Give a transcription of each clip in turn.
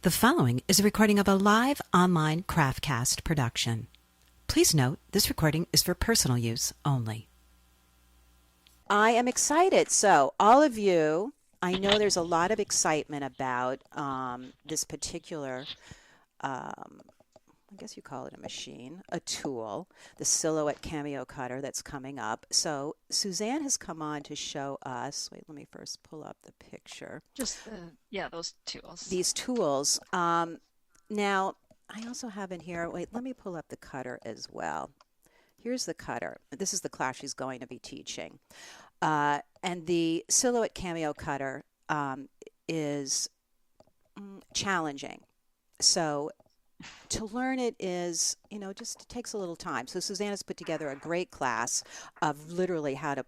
The following is a recording of a live online Craftcast production. Please note, this recording is for personal use only. I am excited. So, all of you, I know there's a lot of excitement about this particular, I guess you call it a machine, a tool, the Silhouette Cameo Cutter that's coming up. So, Suzanne has come on to show us, wait, let me first pull up the picture. Just those tools. These tools. Now, I also have in here, wait, let me pull up the cutter as well. Here's the cutter. This is the class she's going to be teaching. And the Silhouette Cameo Cutter is challenging. So to learn it is, just it takes a little time. So Suzanne has put together a great class of literally how to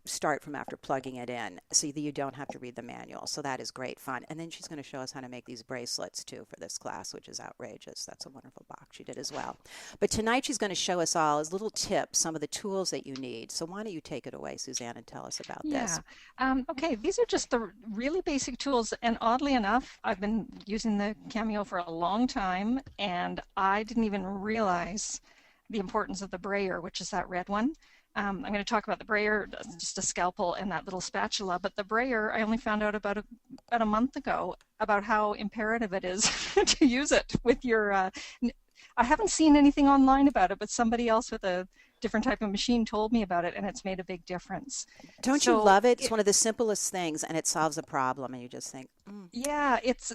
start from after plugging it in so that you don't have to read the manual. So that is great fun. And then she's going to show us how to make these bracelets too for this class, which is outrageous. That's a wonderful box she did as well. But tonight she's going to show us all as little tips, some of the tools that you need. So why don't you take it away, Suzanne, and tell us about this? Okay, these are just the really basic tools. And oddly enough, I've been using the Cameo for a long time, and I didn't even realize the importance of the brayer, which is that red one. I'm going to talk about the brayer, just a scalpel and that little spatula, but the brayer, I only found out about a month ago about how imperative it is to use it with your, I haven't seen anything online about it, but somebody else with a different type of machine told me about it, and it's made a big difference. Don't you love it? It's one of the simplest things, and it solves a problem, and you just think, Yeah, it's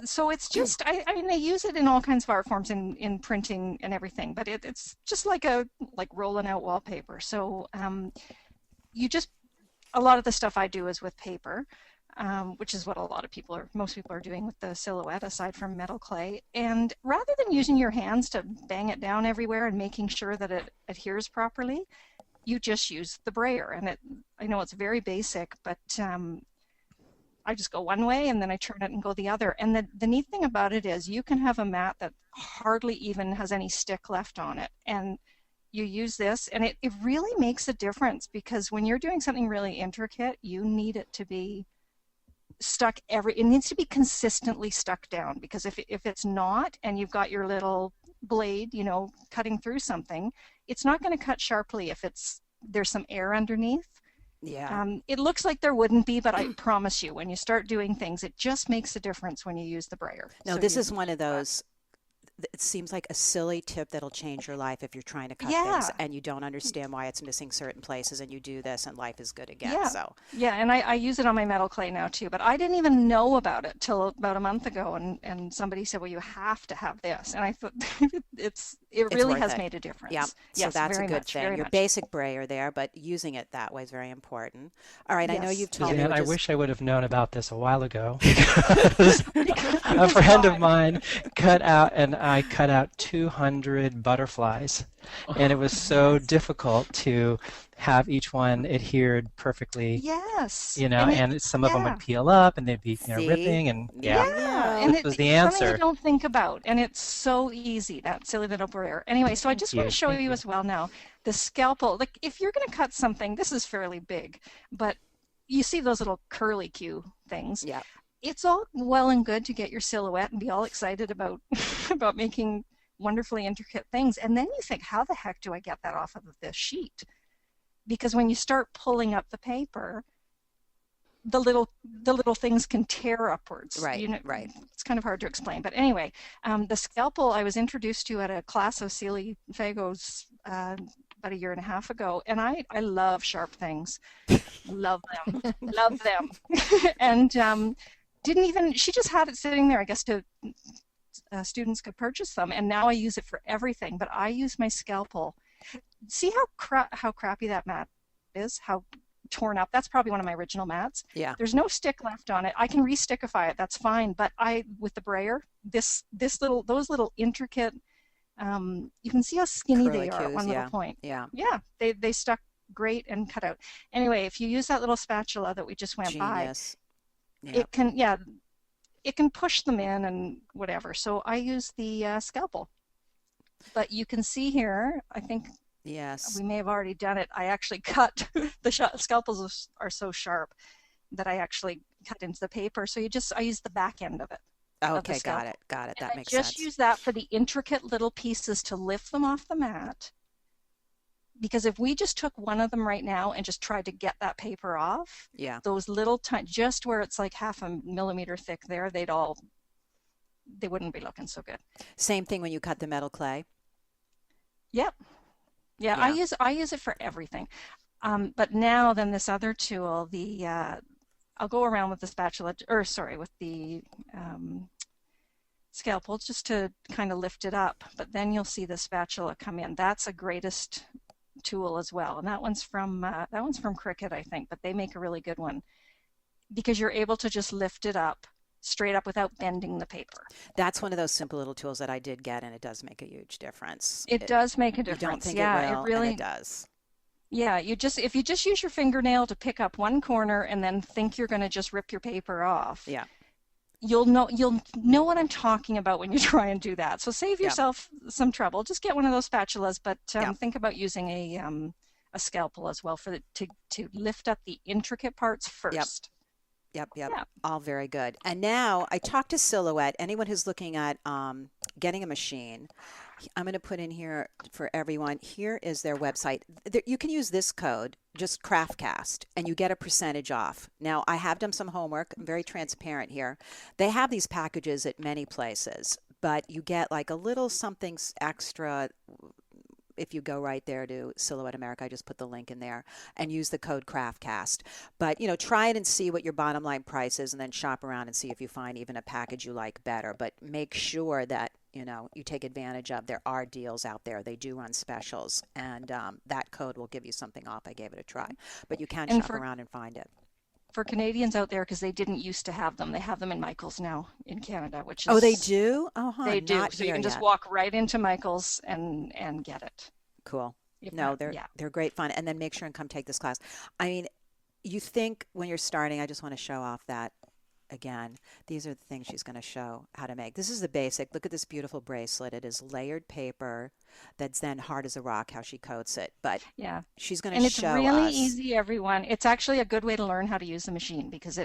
just, I mean, they use it in all kinds of art forms in printing and everything, but it's just like rolling out wallpaper. So a lot of the stuff I do is with paper, which is what most people are doing with the Silhouette, aside from metal clay. And rather than using your hands to bang it down everywhere and making sure that it adheres properly, you just use the brayer. And I know it's very basic, but I just go one way and then I turn it and go the other. And the neat thing about it is you can have a mat that hardly even has any stick left on it. And you use this, and it really makes a difference, because when you're doing something really intricate, you need it to be it needs to be consistently stuck down, because if it's not, and you've got your little blade, cutting through something, it's not going to cut sharply if there's some air underneath. Yeah. It looks like there wouldn't be, but I promise you, when you start doing things, it just makes a difference when you use the brayer. No, this is one of those, it seems like a silly tip that'll change your life if you're trying to cut things and you don't understand why it's missing certain places, and you do this and life is good again. Yeah, and I use it on my metal clay now too, but I didn't even know about it till about a month ago, and somebody said, well, you have to have this, and I thought it really has made a difference. Yeah, so that's a good thing. Your basic brayer there, but using it that way is very important. All right, yes. I know you've told me. I wish I would have known about this a while ago, because a friend of mine cut out 200 butterflies, and it was so difficult to have each one adhered perfectly. Yes. And some of them would peel up, and they'd be ripping, and and this was the answer. Something you don't think about, and it's so easy, that silly little brayer. Anyway, so I just want to show you as well now the scalpel. Like, if you're going to cut something, this is fairly big, but you see those little curly Q things. Yeah. It's all well and good to get your Silhouette and be all excited about about making wonderfully intricate things, and then you think, how the heck do I get that off of this sheet? Because when you start pulling up the paper, the little things can tear upwards. Right, right. It's kind of hard to explain, but anyway, the scalpel I was introduced to at a class of Celie Fago's about a year and a half ago, and I love sharp things, love them, and she just had it sitting there, I guess, to students could purchase them, and now I use it for everything. But I use my scalpel. See how crappy that mat is, how torn up. That's probably one of my original mats. Yeah. There's no stick left on it. I can re-stickify it. That's fine. But with the brayer, those little intricate, you can see how skinny they are at one little point. Yeah. Yeah. They stuck great and cut out. Anyway, if you use that little spatula that we just went by, it can push them in and whatever. So I use the scalpel. But you can see here, I think we may have already done it. I actually cut, the scalpels are so sharp that I actually cut into the paper. So I use the back end of it. of the Okay, got scalpel. it. Got it. And That then makes just sense. use that for the intricate little pieces to lift them off the mat. Because if we just took one of them right now and just tried to get that paper off, Yeah. those little tiny, just where it's like half a millimeter thick there, they wouldn't be looking so good. Same thing when you cut the metal clay. Yep. Yeah, Yeah. I use it for everything. But now then this other tool, I'll go around with the spatula, or sorry, with the scalpel just to kind of lift it up. But then you'll see the spatula come in. That's a greatest tool as well, and that one's from Cricut, I think, but they make a really good one because you're able to just lift it up straight up without bending the paper. That's one of those simple little tools that I did get, and it does make a huge difference. It does make a You don't difference. think it Yeah, it will, and it really. does. Yeah, if you just use your fingernail to pick up one corner and then think you're going to just rip your paper off, Yeah. you'll know what I'm talking about when you try and do that. So save Yeah. yourself some trouble. Just get one of those spatulas, but Yeah. think about using a scalpel as well to lift up the intricate parts first. Yep. Yeah. All very good. And now I talked to Silhouette. Anyone who's looking at getting a machine, I'm going to put in here for everyone. Here is their website. You can use this code, just CraftCast, and you get a percentage off. Now, I have done some homework. I'm very transparent here. They have these packages at many places, but you get like a little something extra if you go right there to Silhouette America. I just put the link in there and use the code CraftCast. But, try it and see what your bottom line price is, and then shop around and see if you find even a package you like better. But make sure that, you take advantage of. There are deals out there. They do run specials, and that code will give you something off. I gave it a try. But you can shop around and find it. For Canadians out there, because they didn't used to have them, they have them in Michael's now in Canada, which is... Oh, they do? They do. Not So you here can just yet. walk right into Michael's and get it. Cool. If No, not- they're great fun. And then make sure and come take this class. I mean, you think when you're starting, I just want to show off that again. These are the things she's going to show how to make. This is the basic. Look at this beautiful bracelet. It is layered paper that's then hard as a rock how she coats it. But Yeah. she's going And to it's show really us. easy, everyone. It's actually a good way to learn how to use the machine because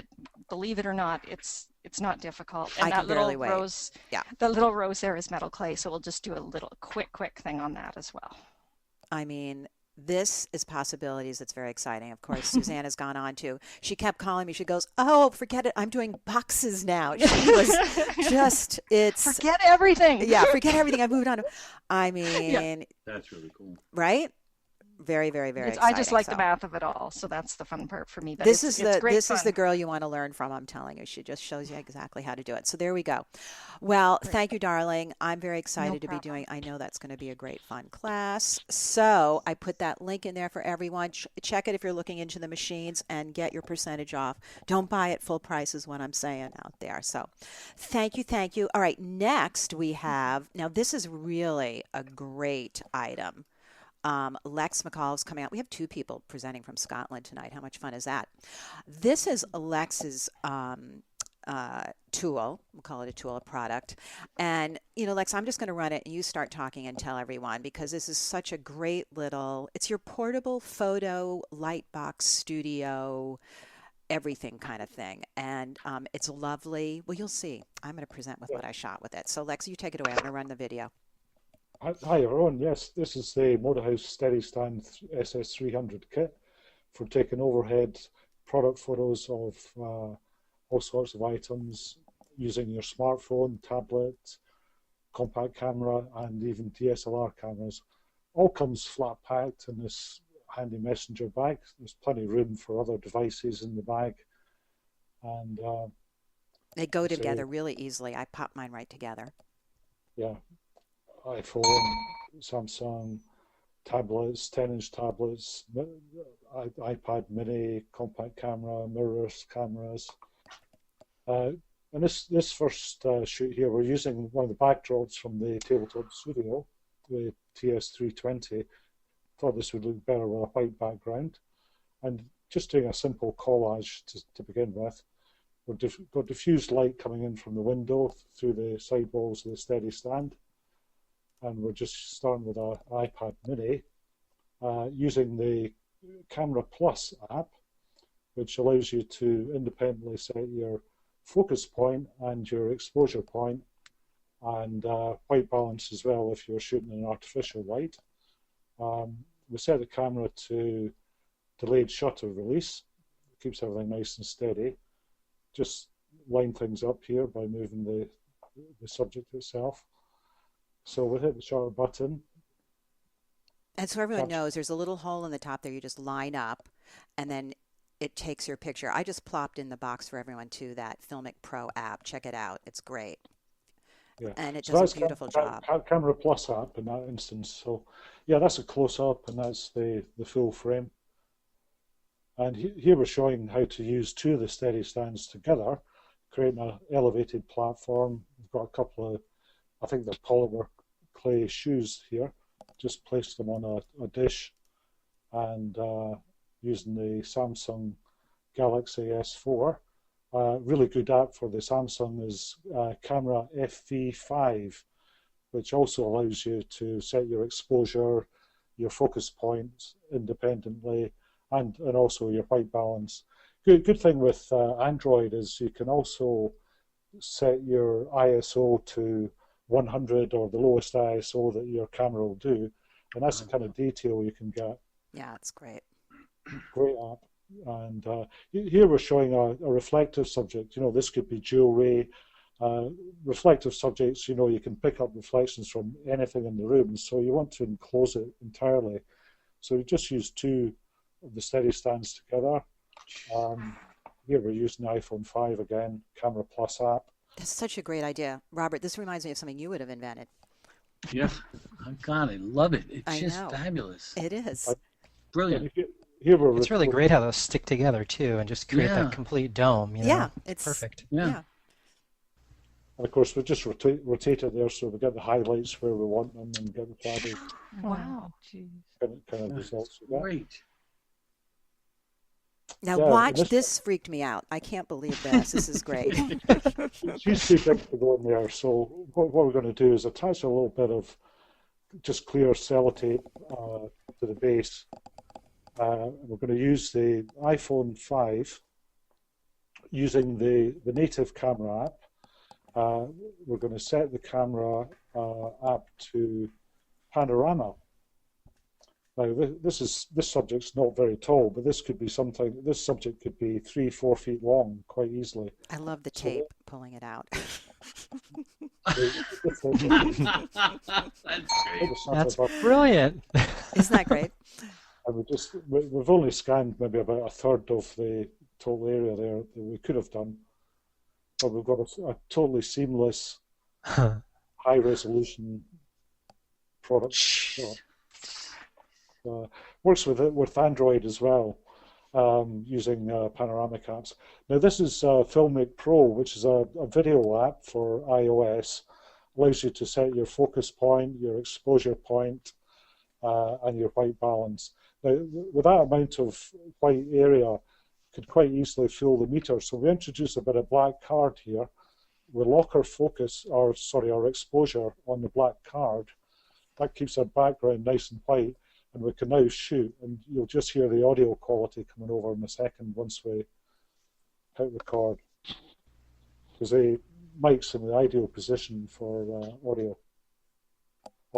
believe it or not, it's not difficult. And I that can barely wait. rose, Yeah. the little rose there is metal clay. So we'll just do a little quick thing on that as well. I mean, this is possibilities. It's very exciting. Of course, Suzanne has gone on to. She kept calling me. She goes, "Oh, forget it. I'm doing boxes now." She was just, Forget everything. yeah, forget everything. I moved on. I mean, Yeah. That's really cool. right? Very, very, very I just exciting. like the So math of it all. So that's the fun part for me. But this it's is great this is fun. the girl you want to learn from. I'm telling you. She just shows you exactly how to do it. So there we go. Well, thank you, darling. I'm very excited to be problem. doing. I know that's going to be a great fun class. So I put that link in there for everyone. Check it if you're looking into the machines and get your percentage off. Don't buy it full price is what I'm saying out there. So thank you, thank you. All right, next we have, now this is really a great item. Lex McCall is coming out. We have two people presenting from Scotland tonight. How much fun is that? This is Lex's tool. We'll call it a tool, a product. And, Lex, I'm just going to run it and you start talking and tell everyone because this is such a great it's your portable photo lightbox studio everything kind of thing. And it's lovely. Well, you'll see. I'm going to present with what I shot with it. So, Lex, you take it away. I'm going to run the video. Hi everyone, yes, this is the Motorhouse Steady Stand SS300 kit for taking overhead product photos of all sorts of items using your smartphone, tablet, compact camera and even DSLR cameras. All comes flat packed in this handy messenger bag. There's plenty of room for other devices in the bag. And they go together really easily. I pop mine right together. Yeah. iPhone, Samsung, tablets, 10-inch tablets, iPad mini, compact camera, mirrorless cameras. And this first shoot here, we're using one of the backdrops from the Tabletop Studio, the TS320. Thought this would look better with a white background. And just doing a simple collage to begin with. We've got diffused light coming in from the window through the sidewalls of the steady stand. And we're just starting with our iPad mini using the Camera Plus app, which allows you to independently set your focus point and your exposure point, and white balance as well if you're shooting in artificial light. We set the camera to delayed shutter release. It keeps everything nice and steady. Just line things up here by moving the subject itself. So we'll hit the shutter button. And so everyone knows there's a little hole in the top there. You just line up and then it takes your picture. I just plopped in the box for everyone too, that Filmic Pro app. Check it out. It's great. Yeah. And it So does that's a beautiful job. Camera Plus app in that instance. So yeah, that's a close-up and that's the full frame. And here we're showing how to use two of the steady stands together, creating an elevated platform. We've got a couple of, I think they're polymer clay shoes here. Just placed them on a dish, and using the Samsung Galaxy S4. Really good app for the Samsung is Camera FV5, which also allows you to set your exposure, your focus points independently, and also your white balance. Good thing with Android is you can also set your ISO to 100 or the lowest ISO that your camera will do, and that's the kind of detail you can get. Yeah, it's great. Great app. And here we're showing a reflective subject. This could be jewelry. Reflective subjects, you can pick up reflections from anything in the room, so you want to enclose it entirely. So you just use two of the steady stands together. Here we're using the iPhone 5 again, Camera Plus app. That's such a great idea. Robert, this reminds me of something you would have invented. Yeah, God, I love it. It's just fabulous. It is. Brilliant. It's really great how those stick together too and just create that complete dome. Yeah, it's perfect. Yeah. And of course, we just rotate it there so we get the highlights where we want them and get the shadows. Wow. Kind of results with that. Great. Now watch, this freaked me out. I can't believe this. This is great. She's too big to go in there, so what we're going to do is attach a little bit of just clear sellotape to the base. We're going to use the iPhone 5 using the native camera app. We're going to set the camera app to panorama. Now, this subject's not very tall, but this subject could be 3-4 feet long quite easily. I love the tape pulling it out. That's brilliant. Isn't that great? And we've only scanned maybe about a third of the total area there that we could have done, but we've got a totally seamless, high resolution product. Works with Android as well, using panoramic apps. Now this is Filmic Pro, which is a video app for iOS. Allows you to set your focus point, your exposure point, and your white balance. Now, with that amount of white area, could quite easily fill the meter. So we introduce a bit of black card here. We lock our our exposure on the black card. That keeps our background nice and white. And we can now shoot, and you'll just hear the audio quality coming over in a second once we hit record. Because the mic's in the ideal position for audio.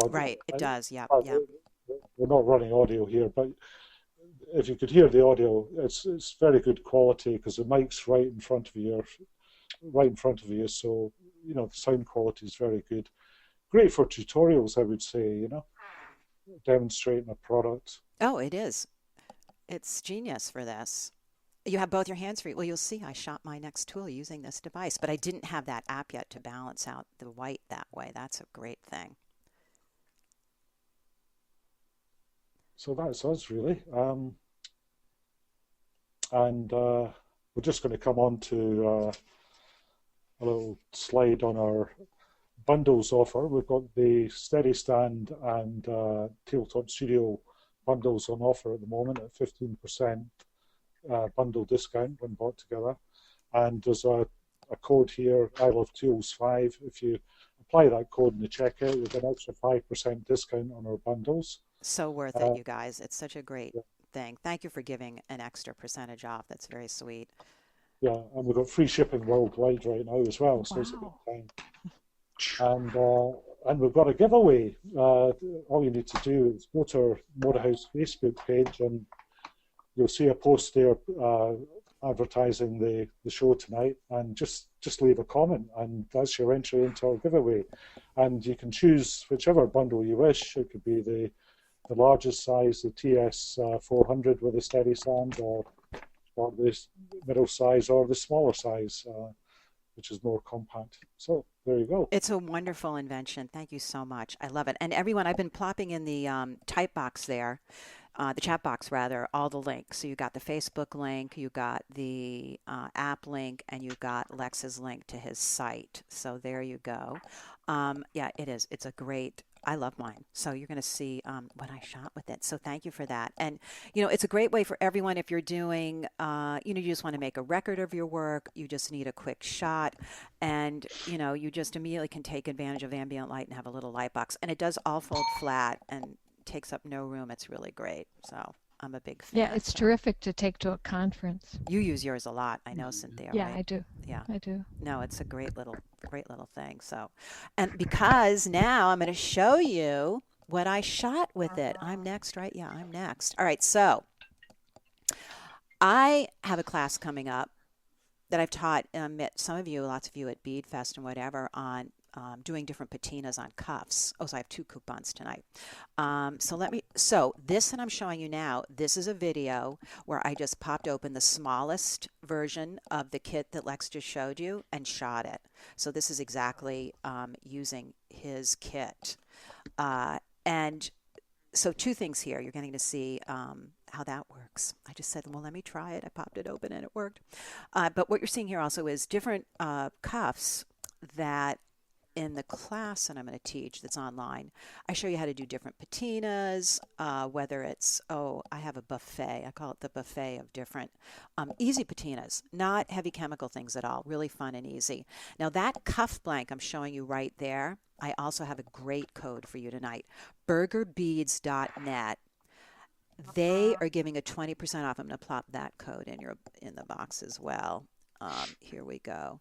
Right, it does, yeah. We're not running audio here, but if you could hear the audio, it's very good quality because the mic's right in front of you, so the sound quality is very good. Great for tutorials, I would say, demonstrating a product. Oh, it is. It's genius for this. You have both your hands free. Well, you'll see I shot my next tool using this device, but I didn't have that app yet to balance out the white that way. That's a great thing. So that's us, really. And we're just going to come on to a little slide on our bundles offer. We've got the Steady Stand and Tabletop Studio bundles on offer at the moment at 15% bundle discount when bought together. And there's a code here, I Love Tools 5. If you apply that code in the checkout, you get an extra 5% discount on our bundles. So worth it, you guys. It's such a great thing. Thank you for giving an extra percentage off. That's very sweet. Yeah, and we've got free shipping worldwide right now as well, so it's a good Wow. time. And we've got a giveaway. All you need to do is go to our Motorhouse Facebook page, and you'll see a post there advertising the show tonight, and just leave a comment, and that's your entry into our giveaway. And you can choose whichever bundle you wish. It could be the largest size, the TS 400 with a steady sand, or the middle size, or the smaller size, which is more compact. So there you go. It's a wonderful invention. Thank you so much. I love it. And everyone, I've been plopping in the type box there, the chat box rather, all the links. So you got the Facebook link, you got the app link, and you got Lex's link to his site. So there you go. Yeah, it is. It's a great. I love mine. So you're going to see what I shot with it. So thank you for that. And, it's a great way for everyone if you're doing, you just want to make a record of your work. You just need a quick shot. And, you just immediately can take advantage of ambient light and have a little light box. And it does all fold flat and takes up no room. It's really great. So I'm a big fan. Yeah, it's terrific to take to a conference. You use yours a lot. I know, Cynthia, Yeah, right? I do. Yeah. I do. No, it's a great little thing. So, and because now I'm going to show you what I shot with it. I'm next, right? Yeah, I'm next. All right. So I have a class coming up that I've taught some of you, lots of you at Bead Fest and whatever, on doing different patinas on cuffs. Oh, so I have 2 coupons tonight. So this that I'm showing you now, this is a video where I just popped open the smallest version of the kit that Lex just showed you and shot it. So this is exactly using his kit. And so 2 things here. You're getting to see how that works. I just said, well, let me try it. I popped it open and it worked. But what you're seeing here also is different cuffs that in the class that I'm going to teach that's online, I show you how to do different patinas, whether it's, I have a buffet. I call it the buffet of different easy patinas, not heavy chemical things at all, really fun and easy. Now that cuff blank I'm showing you right there, I also have a great code for you tonight, burgerbeads.net. They are giving a 20% off. I'm going to plop that code in the box as well. Here we go.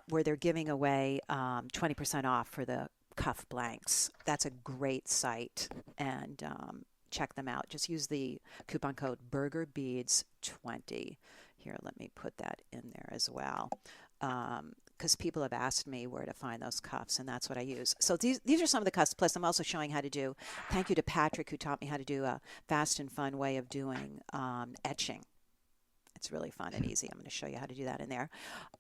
Where they're giving away 20% off for the cuff blanks. That's a great site, and check them out. Just use the coupon code BurgerBeads20. Here, let me put that in there as well, because people have asked me where to find those cuffs, and that's what I use. So these are some of the cuffs. Plus, I'm also showing how to do. Thank you to Patrik, who taught me how to do a fast and fun way of doing etching. It's really fun and easy. I'm going to show you how to do that in there.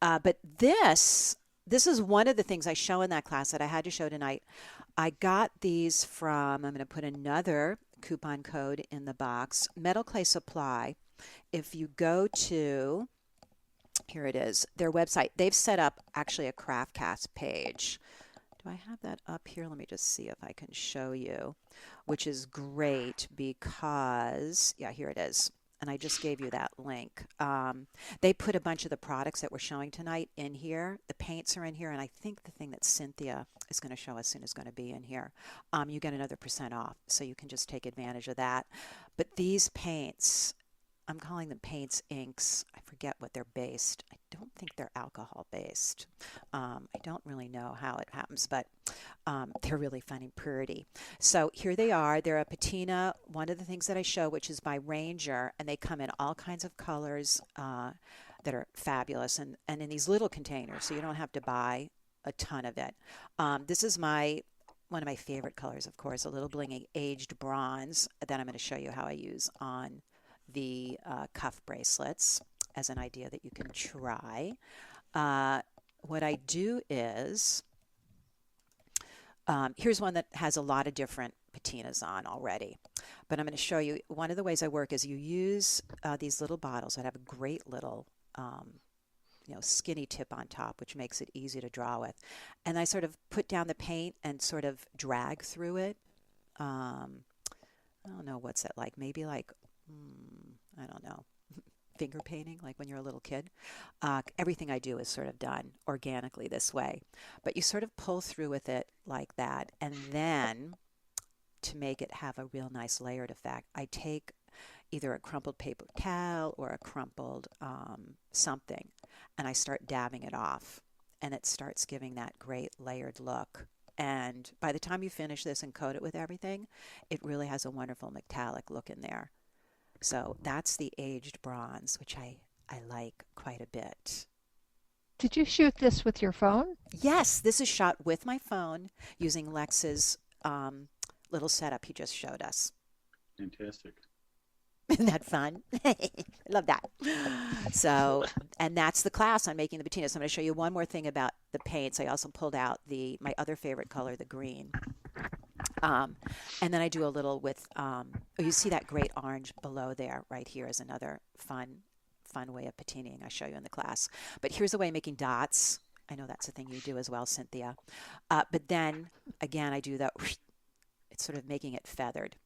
But this is one of the things I show in that class that I had to show tonight. I got these from, I'm going to put another coupon code in the box, Metal Clay Supply. If you go to, here it is, their website, they've set up actually a CraftCast page. Do I have that up here? Let me just see if I can show you, which is great because, yeah, here it is. And I just gave you that link. They put a bunch of the products that we're showing tonight in here. The paints are in here, and I think the thing that Cynthia is going to show us soon is going to be in here. You get another % off, so you can just take advantage of that. But these paints, I'm calling them paints, inks. I forget what they're based. I don't think they're alcohol based. I don't really know how it happens, but they're really fun and pretty. So here they are. They're a patina, one of the things that I show, which is by Ranger, and they come in all kinds of colors that are fabulous, and in these little containers, so you don't have to buy a ton of it. This is one of my favorite colors, of course, a little blingy aged bronze that I'm going to show you how I use on the cuff bracelets as an idea that you can try. What I do is, here's one that has a lot of different patinas on already, but I'm going to show you one of the ways I work is you use these little bottles that have a great little skinny tip on top, which makes it easy to draw with, and I sort of put down the paint and sort of drag through it. I don't know, what's that like, maybe like I don't know, finger painting, like when you're a little kid. Everything I do is sort of done organically this way. But you sort of pull through with it like that. And then to make it have a real nice layered effect, I take, either a crumpled paper towel or a crumpled something, and I start dabbing it off, and it starts giving that great layered look. And by the time you finish this and coat it with everything, it really has a wonderful metallic look in there. So that's the aged bronze, which I like quite a bit. Did you shoot this with your phone? Yes, this is shot with my phone using Lex's little setup he just showed us. Fantastic. Isn't that fun? I love that. So, and that's the class on making the patina. So I'm going to show you one more thing about the paints. I also pulled out my other favorite color, the green. And then I do a little with, oh, you see that great orange below there, right here is another fun way of patinaing I show you in the class. But here's a way of making dots. I know that's a thing you do as well, Cynthia. But then, again, I do that, it's sort of making it feathered.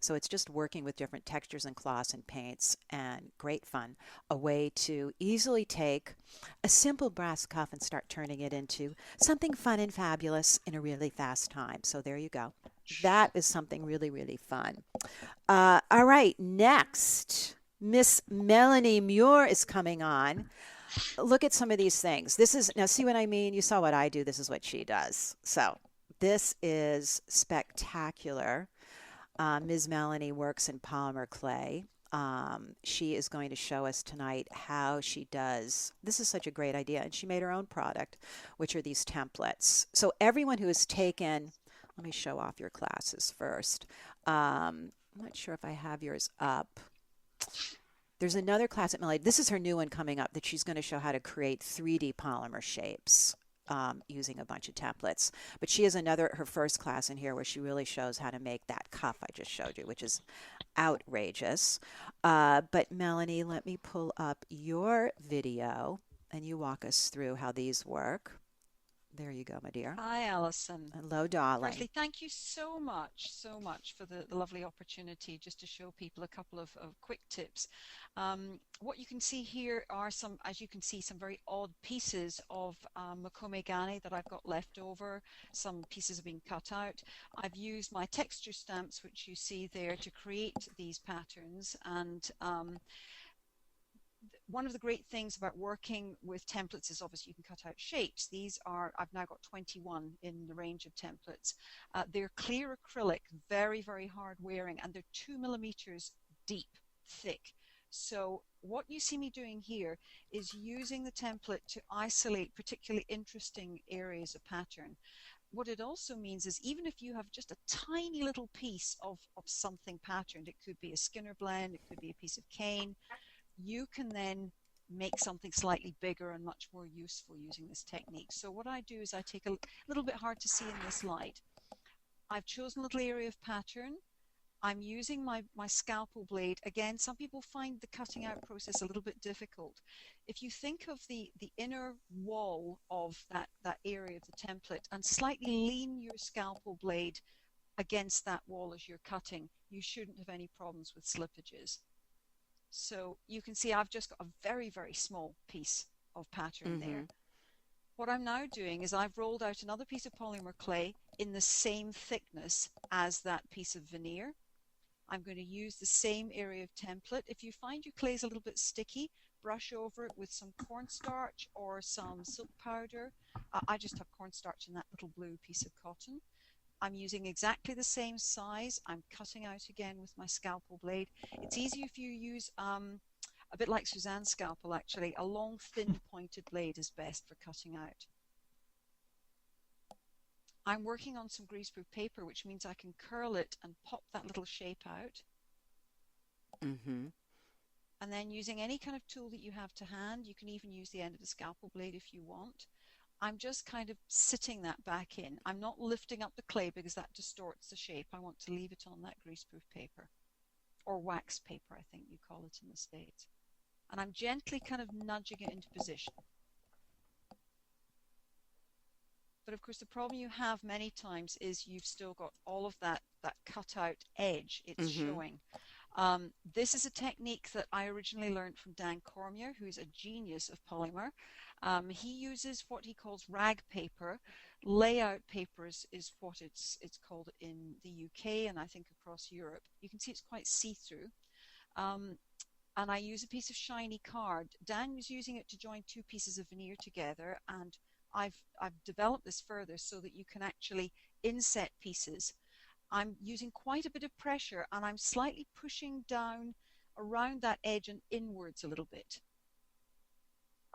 So it's just working with different textures and cloths and paints, and great fun. A way to easily take a simple brass cuff and start turning it into something fun and fabulous in a really fast time. So there you go. That is something really, really fun. All right, next, Miss Melanie Muir is coming on. Look at some of these things. This is, now see what I mean? You saw what I do. This is what she does. So this is spectacular. Ms. Melanie works in polymer clay. She is going to show us tonight how she does. This is such a great idea. And she made her own product, which are these templates. So everyone who has taken, let me show off your classes first. I'm not sure if I have yours up. There's another class at Melanie. This is her new one coming up that she's going to show how to create 3D polymer shapes. Using a bunch of templates. But she has her first class in here where she really shows how to make that cuff I just showed you, which is outrageous. But Melanie, let me pull up your video and you walk us through how these work. There you go, my dear. Hi, Alison. Hello, darling. Firstly, thank you so much for the lovely opportunity just to show people a couple of quick tips. What you can see here are some, as you can see, some very odd pieces of Makome Gane that I've got left over. Some pieces have been cut out. I've used my texture stamps, which you see there, to create these patterns. And one of the great things about working with templates is obviously you can cut out shapes. These are, I've now got 21 in the range of templates. They're clear acrylic, very, very hard wearing, and they're 2 millimeters deep, thick. So what you see me doing here is using the template to isolate particularly interesting areas of pattern. What it also means is even if you have just a tiny little piece of something patterned, it could be a Skinner blend, it could be a piece of cane, you can then make something slightly bigger and much more useful using this technique. So what I do is I take a little bit hard to see in this light. I've chosen a little area of pattern. I'm using my scalpel blade. Again, some people find the cutting out process a little bit difficult. If you think of the inner wall of that area of the template and slightly lean your scalpel blade against that wall as you're cutting, you shouldn't have any problems with slippages. So you can see I've just got a very, very small piece of pattern there. What I'm now doing is I've rolled out another piece of polymer clay in the same thickness as that piece of veneer. I'm going to use the same area of template. If you find your clay is a little bit sticky, brush over it with some cornstarch or some silk powder. I just have cornstarch in that little blue piece of cotton. I'm using exactly the same size. I'm cutting out again with my scalpel blade. It's easier if you use, a bit like Suzanne's scalpel actually, a long thin pointed blade is best for cutting out. I'm working on some greaseproof paper, which means I can curl it and pop that little shape out. And then using any kind of tool that you have to hand, you can even use the end of the scalpel blade if you want. I'm just kind of sitting that back in. I'm not lifting up the clay because that distorts the shape. I want to leave it on that greaseproof paper, or wax paper, I think you call it in the States. And I'm gently kind of nudging it into position. But of course, the problem you have many times is you've still got all of that cut-out edge. It's showing. This is a technique that I originally learned from Dan Cormier, who's a genius of polymer. He uses what he calls rag paper. Layout paper is what it's called in the UK and I think across Europe. You can see it's quite see-through. And I use a piece of shiny card. Dan was using it to join two pieces of veneer together, and I've developed this further so that you can actually inset pieces. I'm using quite a bit of pressure, and I'm slightly pushing down around that edge and inwards a little bit.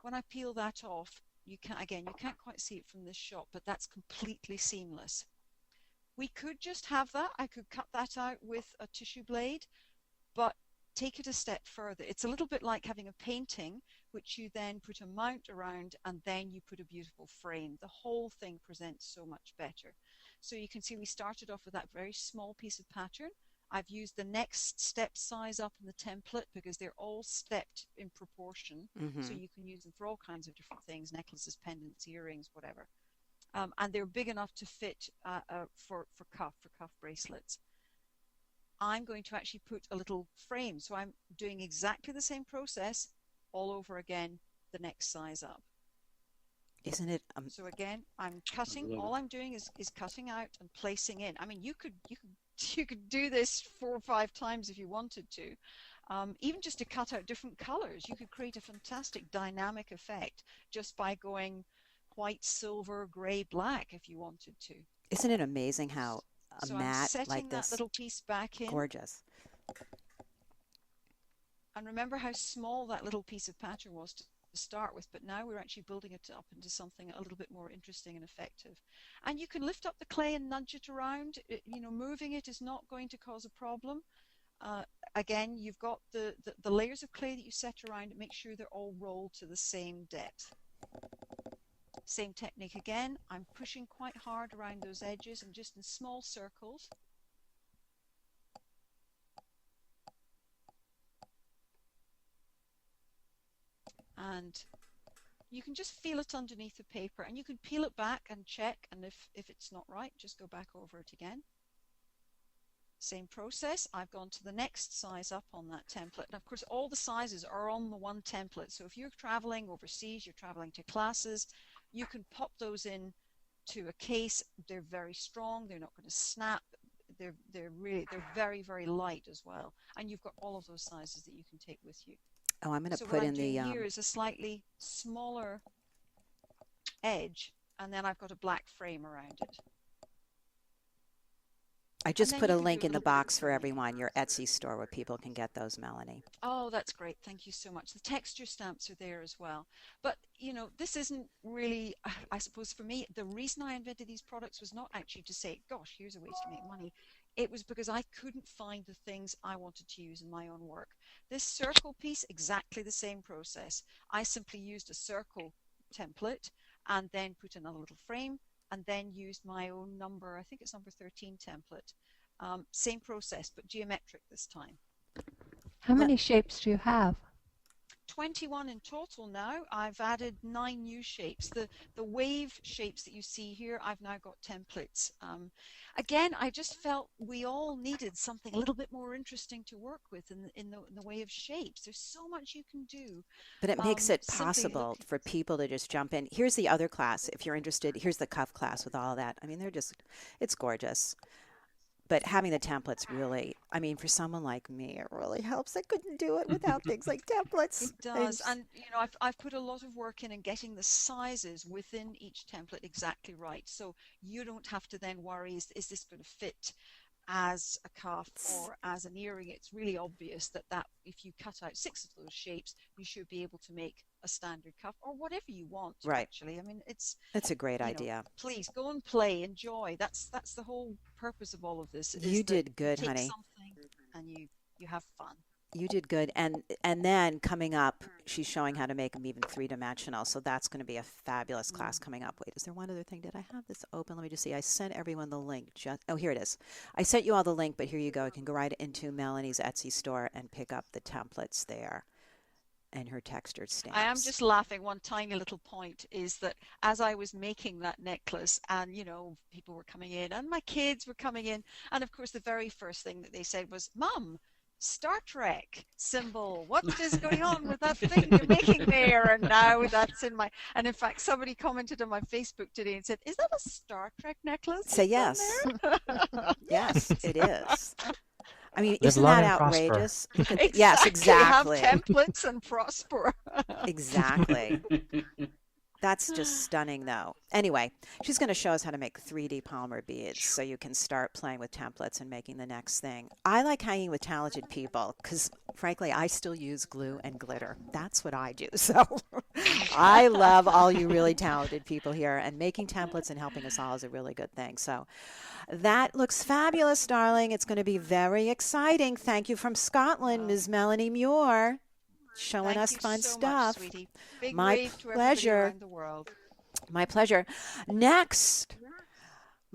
When I peel that off, you can't quite see it from this shot, but that's completely seamless. We could just have that. I could cut that out with a tissue blade, but take it a step further. It's a little bit like having a painting, which you then put a mount around, and then you put a beautiful frame. The whole thing presents so much better. So you can see we started off with that very small piece of pattern. I've used the next step size up in the template because they're all stepped in proportion. So you can use them for all kinds of different things, necklaces, pendants, earrings, whatever. And they're big enough to fit for cuff bracelets. I'm going to actually put a little frame. So I'm doing exactly the same process all over again, the next size up. Isn't it? So again, I'm cutting. All I'm doing is cutting out and placing in. I mean, you could do this 4 or 5 times if you wanted to. Even just to cut out different colors, you could create a fantastic dynamic effect just by going white, silver, gray, black if you wanted to. Isn't it amazing how a So I'm mat setting like that this, little piece back in. gorgeous. And remember how small that little piece of pattern was to start with, but now we're actually building it up into something a little bit more interesting and effective. And you can lift up the clay and nudge it around. Moving it is not going to cause a problem. Again, you've got the layers of clay that you set around it. Make sure they're all rolled to the same depth. Same technique again. I'm pushing quite hard around those edges and just in small circles. And you can just feel it underneath the paper, and you can peel it back and check, and if it's not right, just go back over it again. Same process. I've gone to the next size up on that template, and of course all the sizes are on the one template. So if you're traveling overseas, you're traveling to classes, you can pop those in to a case. They're very strong, they're not going to snap, they're very, very light as well, and you've got all of those sizes that you can take with you. Oh, I'm going to So put what I'm in doing the here is a slightly smaller edge, and then I've got a black frame around it. I just then put you a can link do a in the little bit of box for filling. everyone, your Etsy store where people can get those, Melanie. Oh, that's great. Thank you so much. The texture stamps are there as well. But, this isn't really, I suppose for me, the reason I invented these products was not actually to say, gosh, here's a way to make money. It was because I couldn't find the things I wanted to use in my own work. This circle piece, exactly the same process. I simply used a circle template and then put another little frame and then used my own number, I think it's number 13 template. Same process, but geometric this time. How many shapes do you have? 21 in total now. I've added 9 new shapes. The wave shapes that you see here, I've now got templates. Again, I just felt we all needed something a little bit more interesting to work with in the way of shapes. There's so much you can do. But it makes it Simply possible for people to just jump in. Here's the other class, if you're interested. Here's the cuff class with all of that. I mean, it's gorgeous. But having the templates really, I mean, for someone like me, it really helps. I couldn't do it without things like templates. It does. And, I've put a lot of work in getting the sizes within each template exactly right. So you don't have to then worry, is this going to fit as a cuff or as an earring? It's really obvious that if you cut out 6 of those shapes, you should be able to make a standard cuff or whatever you want. Right. Actually, I mean, it's a great idea. Please go and play, enjoy. That's the whole purpose of all of this. You did good, you take honey. Something and you have fun. You did good. And then coming up, she's showing how to make them even 3-dimensional. So that's going to be a fabulous class coming up. Wait, is there one other thing? Did I have this open? Let me just see. I sent everyone the link. Oh, here it is. I sent you all the link, but here you go. You can go right into Melanie's Etsy store and pick up the templates there and her textured stamps. I am just laughing. One tiny little point is that as I was making that necklace and, people were coming in and my kids were coming in. And of course, the very first thing that they said was, Mum, Star Trek symbol. What is going on with that thing you're making there? And now that's and in fact, somebody commented on my Facebook today and said, is that a Star Trek necklace? Say yes. Yes, it is. I mean, Live isn't long that and prosper. outrageous? Look at yes, Exactly. Have exactly. templates and prosper. Exactly. That's just stunning, though. Anyway, she's going to show us how to make 3D polymer beads so you can start playing with templates and making the next thing. I like hanging with talented people because, frankly, I still use glue and glitter. That's what I do. So I love all you really talented people here, and making templates and helping us all is a really good thing. So that looks fabulous, darling. It's going to be very exciting. Thank you from Scotland, Ms. Melanie Muir, showing Thank us you fun so much, stuff. sweetie. Big My wave to everybody pleasure. around the world. My pleasure. Next,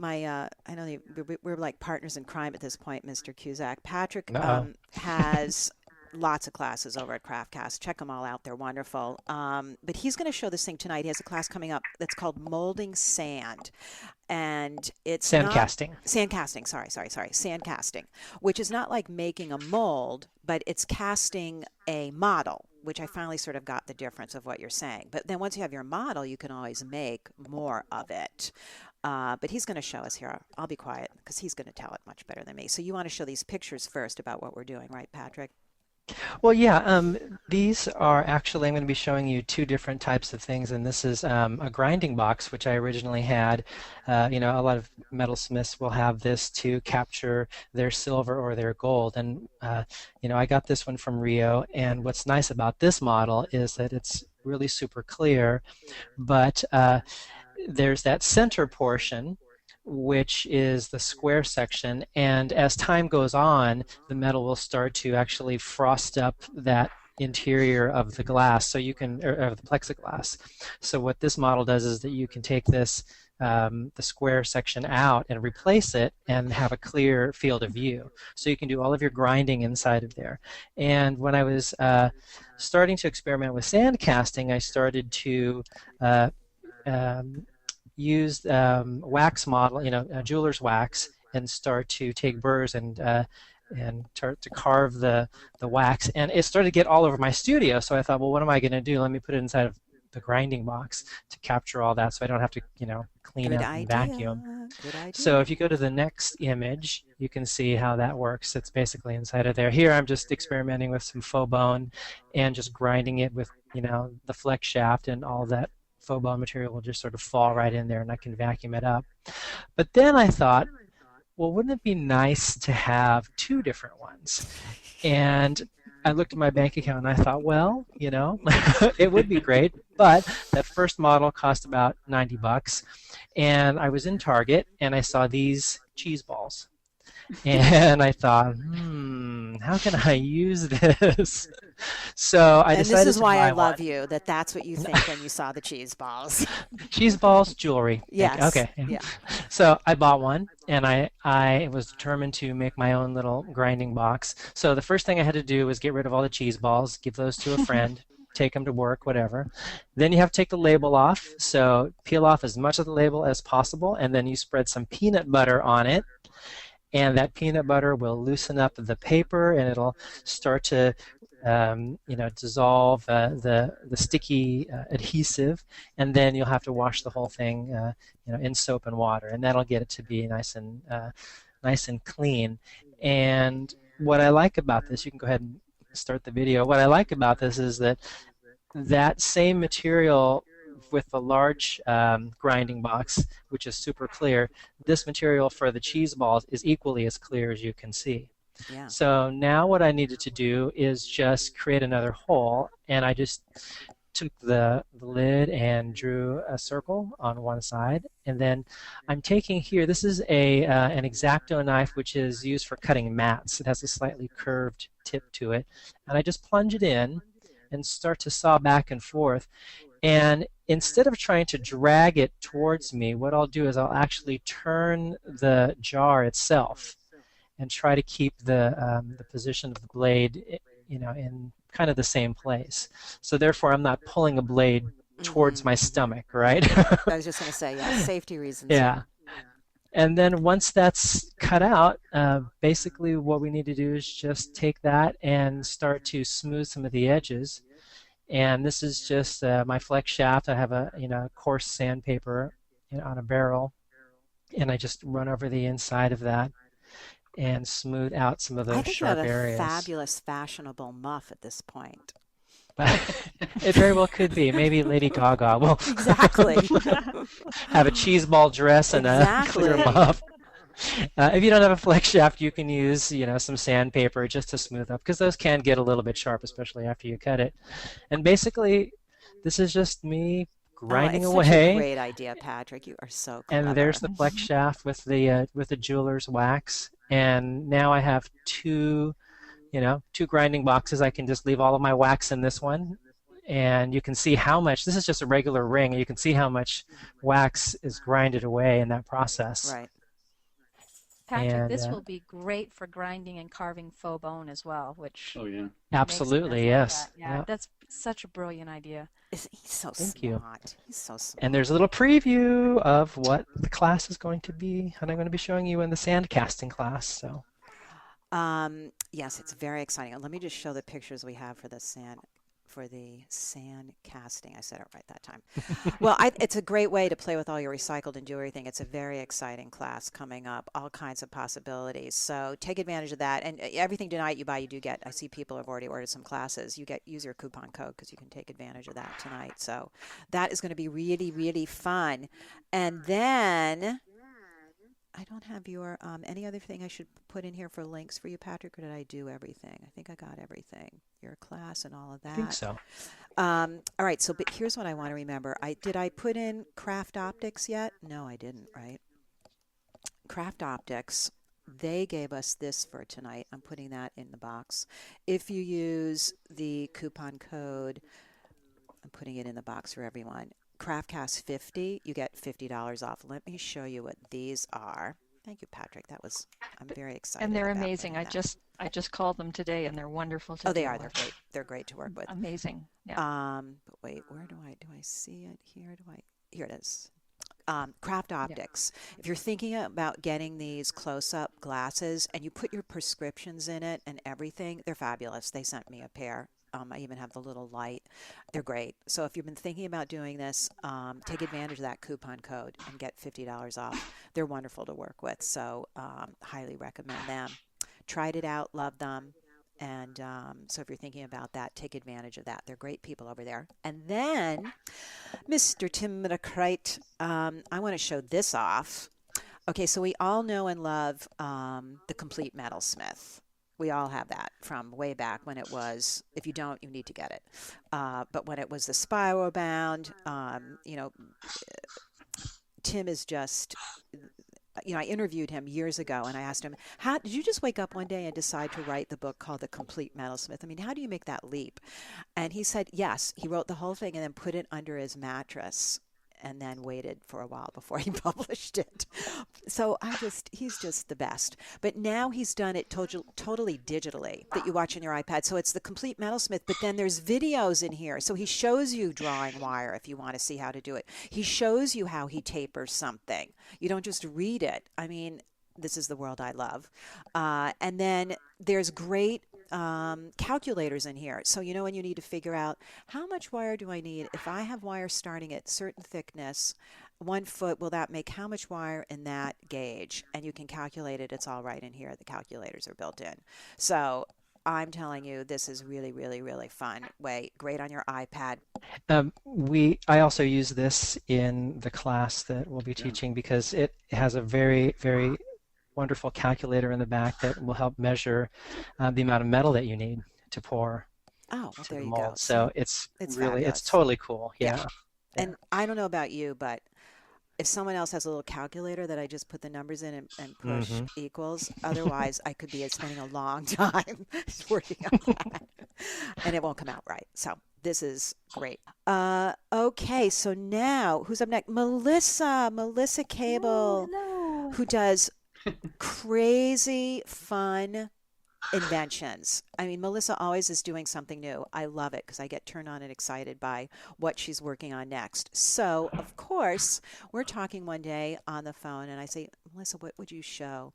I know we're like partners in crime at this point, Mr. Cusack. Patrik Uh-oh. has lots of classes over at Craftcast. Check them all out. They're wonderful. But he's going to show this thing tonight. He has a class coming up that's called Molding Sand. And it's not Sandcasting. sandcasting. Sorry. Sandcasting, which is not like making a mold, but it's casting a model, which I finally sort of got the difference of what you're saying. But then once you have your model, you can always make more of it. But he's going to show us here. I'll be quiet because he's going to tell it much better than me. So you want to show these pictures first about what we're doing, right, Patrik? Well, yeah, these are actually, I'm going to be showing you two different types of things, and this is a grinding box, which I originally had. You know, a lot of metalsmiths will have this to capture their silver or their gold, and you know, I got this one from Rio, and what's nice about this model is that it's really super clear, but there's that center portion, which is the square section, and as time goes on, the metal will start to actually frost up that interior of the glass, so you can, or of the plexiglass. So what this model does is that you can take this the square section out and replace it and have a clear field of view. So you can do all of your grinding inside of there. And when I was starting to experiment with sand casting, I started to use wax model, you know, jeweler's wax, and start to take burrs and start to carve the wax. And it started to get all over my studio. So I thought, well, what am I going to do? Let me put it inside of the grinding box to capture all that, so I don't have to, you know, clean Good up and idea. vacuum. Good idea. So if you go to the next image, you can see how that works. It's basically inside of there. Here I'm just experimenting with some faux bone and just grinding it with, you know, the flex shaft, and all that faux bone material will just sort of fall right in there, and I can vacuum it up. But then I thought, well, wouldn't it be nice to have two different ones? And I looked at my bank account and I thought, well, you know, it would be great, but that first model cost about $90, and I was in Target and I saw these cheese balls, and I thought, how can I use this? So I and decided this is to why I buy love one. you, that's what you think when you saw the cheese balls. Cheese balls, jewelry. Yes. Okay. Yeah. So I bought one, and I was determined to make my own little grinding box. So the first thing I had to do was get rid of all the cheese balls, give those to a friend, take them to work, whatever. Then you have to take the label off. So peel off as much of the label as possible, and then you spread some peanut butter on it. And that peanut butter will loosen up the paper, and it'll start to you know, dissolve the sticky adhesive, and then you'll have to wash the whole thing you know, in soap and water, and that'll get it to be nice and clean. And what I like about this, you can go ahead and start the video. What I like about this is that that same material with the large grinding box, which is super clear, this material for the cheese balls is equally as clear as you can see. Yeah. So now what I needed to do is just create another hole, and I just took the lid and drew a circle on one side, and then I'm taking here, this is an X-Acto knife, which is used for cutting mats. It has a slightly curved tip to it, and I just plunge it in and start to saw back and forth. And instead of trying to drag it towards me, what I'll do is I'll actually turn the jar itself and try to keep the position of the blade, you know, in kind of the same place. So therefore, I'm not pulling a blade towards my stomach, right? I was just going to say, yeah, safety reasons. Yeah. And then once that's cut out, basically what we need to do is just take that and start to smooth some of the edges. And this is just my flex shaft. I have a, you know, coarse sandpaper, you know, on a barrel, and I just run over the inside of that. and smooth out some of I those think you have sharp a areas. fabulous fashionable muff at this point. It very well could be. Maybe Lady Gaga will Exactly. have a cheese ball dress and a clear Exactly. muff. If you don't have a flex shaft, you can use, some sandpaper just to smooth up because those can get a little bit sharp, especially after you cut it. And basically, this is just me Oh, grinding it's such a away. great idea, Patrick. You are so And there's clever. the flex shaft with the jeweler's wax. And now I have two grinding boxes. I can just leave all of my wax in this one. And you can see how much, this is just a regular ring, and you can see how much wax is grinded away in that process. Right. Patrick, And this will be great for grinding and carving faux bone as well, which Oh yeah. makes a absolutely, mess like yes. that. Yeah, Yeah, that's such a brilliant idea. He's so thank you. smart. He's so And smart. there's a little preview of what the class is going to be, and I'm going to be showing you in the sand casting class. So, Yes, it's very exciting. Let me just show the pictures we have for the sand casting. I said it right that time. Well, it's a great way to play with all your recycled and do everything. It's a very exciting class coming up, all kinds of possibilities. So take advantage of that. And everything tonight you buy, you do get. I see people have already ordered some classes. Use your coupon code because you can take advantage of that tonight. So that is going to be really, really fun. And then I don't have your any other thing I should put in here for links for you, Patrick, or did I do everything? I think I got everything. Your class and all of I think that. so. All right, so but here's what I want to remember. Did I put in Craft Optics yet? No, I didn't, right? Craft Optics, they gave us this for tonight. I'm putting that in the box. If you use the coupon code, I'm putting it in the box for everyone. CraftCast50, you get $50 off. Let me show you what these are. Thank you, Patrick. I'm very excited And they're about amazing. putting that. I just called them today, and they're wonderful to Oh, they deal are. They're with. great. They're great to work with. Amazing. Yeah. But wait, where do I see it here? Here it is. Craft Yeah. Optics. If you're thinking about getting these close-up glasses and you put your prescriptions in it and everything, they're fabulous. They sent me a pair. I even have the little light. They're great. So if you've been thinking about doing this, take advantage of that coupon code and get $50 off. They're wonderful to work with, so highly recommend them. Tried it out, loved them. And so if you're thinking about that, take advantage of that. They're great people over there. And then, Mr. Timothy, I want to show this off. Okay, so we all know and love the Complete Metalsmith. We all have that from way back when it was. If you don't, you need to get it. But when it was the spiral bound, Tim is just, I interviewed him years ago and I asked him, how did you just wake up one day and decide to write the book called The Complete Metalsmith? I mean, how do you make that leap? And he said, yes, he wrote the whole thing and then put it under his mattress and then waited for a while before he published it. So he's just the best. But now he's done it totally digitally that you watch on your iPad. So it's the Complete Metalsmith, but then there's videos in here. So he shows you drawing wire if you want to see how to do it. He shows you how he tapers something. You don't just read it. I mean, this is the world I love. And then there's great calculators in here. So when you need to figure out how much wire do I need? If I have wire starting at certain thickness, 1 foot, will that make how much wire in that gauge? And you can calculate it. It's all right in here. The calculators are built in. So I'm telling you, this is really, really, really fun. Great on your iPad. I also use this in the class that we'll be teaching because it has a very, very wonderful calculator in the back that will help measure the amount of metal that you need to pour Oh, well, to there the you mold. go. So it's fabulous. totally cool. Yeah. Yeah. And I don't know about you, but if someone else has a little calculator that I just put the numbers in and push equals, otherwise I could be spending a long time working on that, and it won't come out right. So this is great. Okay, so now who's up next? Melissa Cable, Hello. who does crazy fun inventions. I mean, Melissa always is doing something new. I love it because I get turned on and excited by what she's working on next. So, of course, we're talking one day on the phone and I say, Melissa, what would you show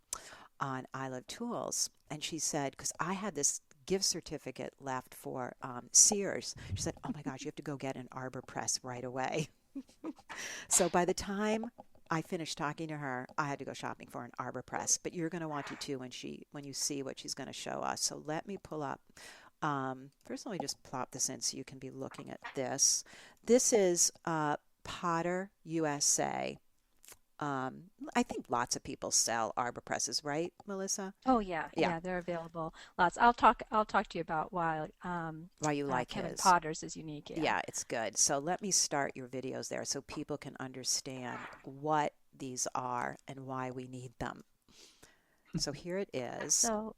on I Love Tools? And she said, because I had this gift certificate left for Sears. She said, oh my gosh, you have to go get an arbor press right away. So by the time I finished talking to her, I had to go shopping for an arbor press, but you're going to want to too when you see what she's going to show us. So let me pull up. First, let me just plop this in so you can be looking at this. This is Potter USA. I think lots of people sell arbor presses, right, Melissa? Oh yeah, Yeah. yeah, they're available. Lots. I'll talk to you about Why you like Kevin his. Potter's is unique. Yeah. Yeah, it's good. So let me start your videos there so people can understand what these are and why we need them. So here it is. So,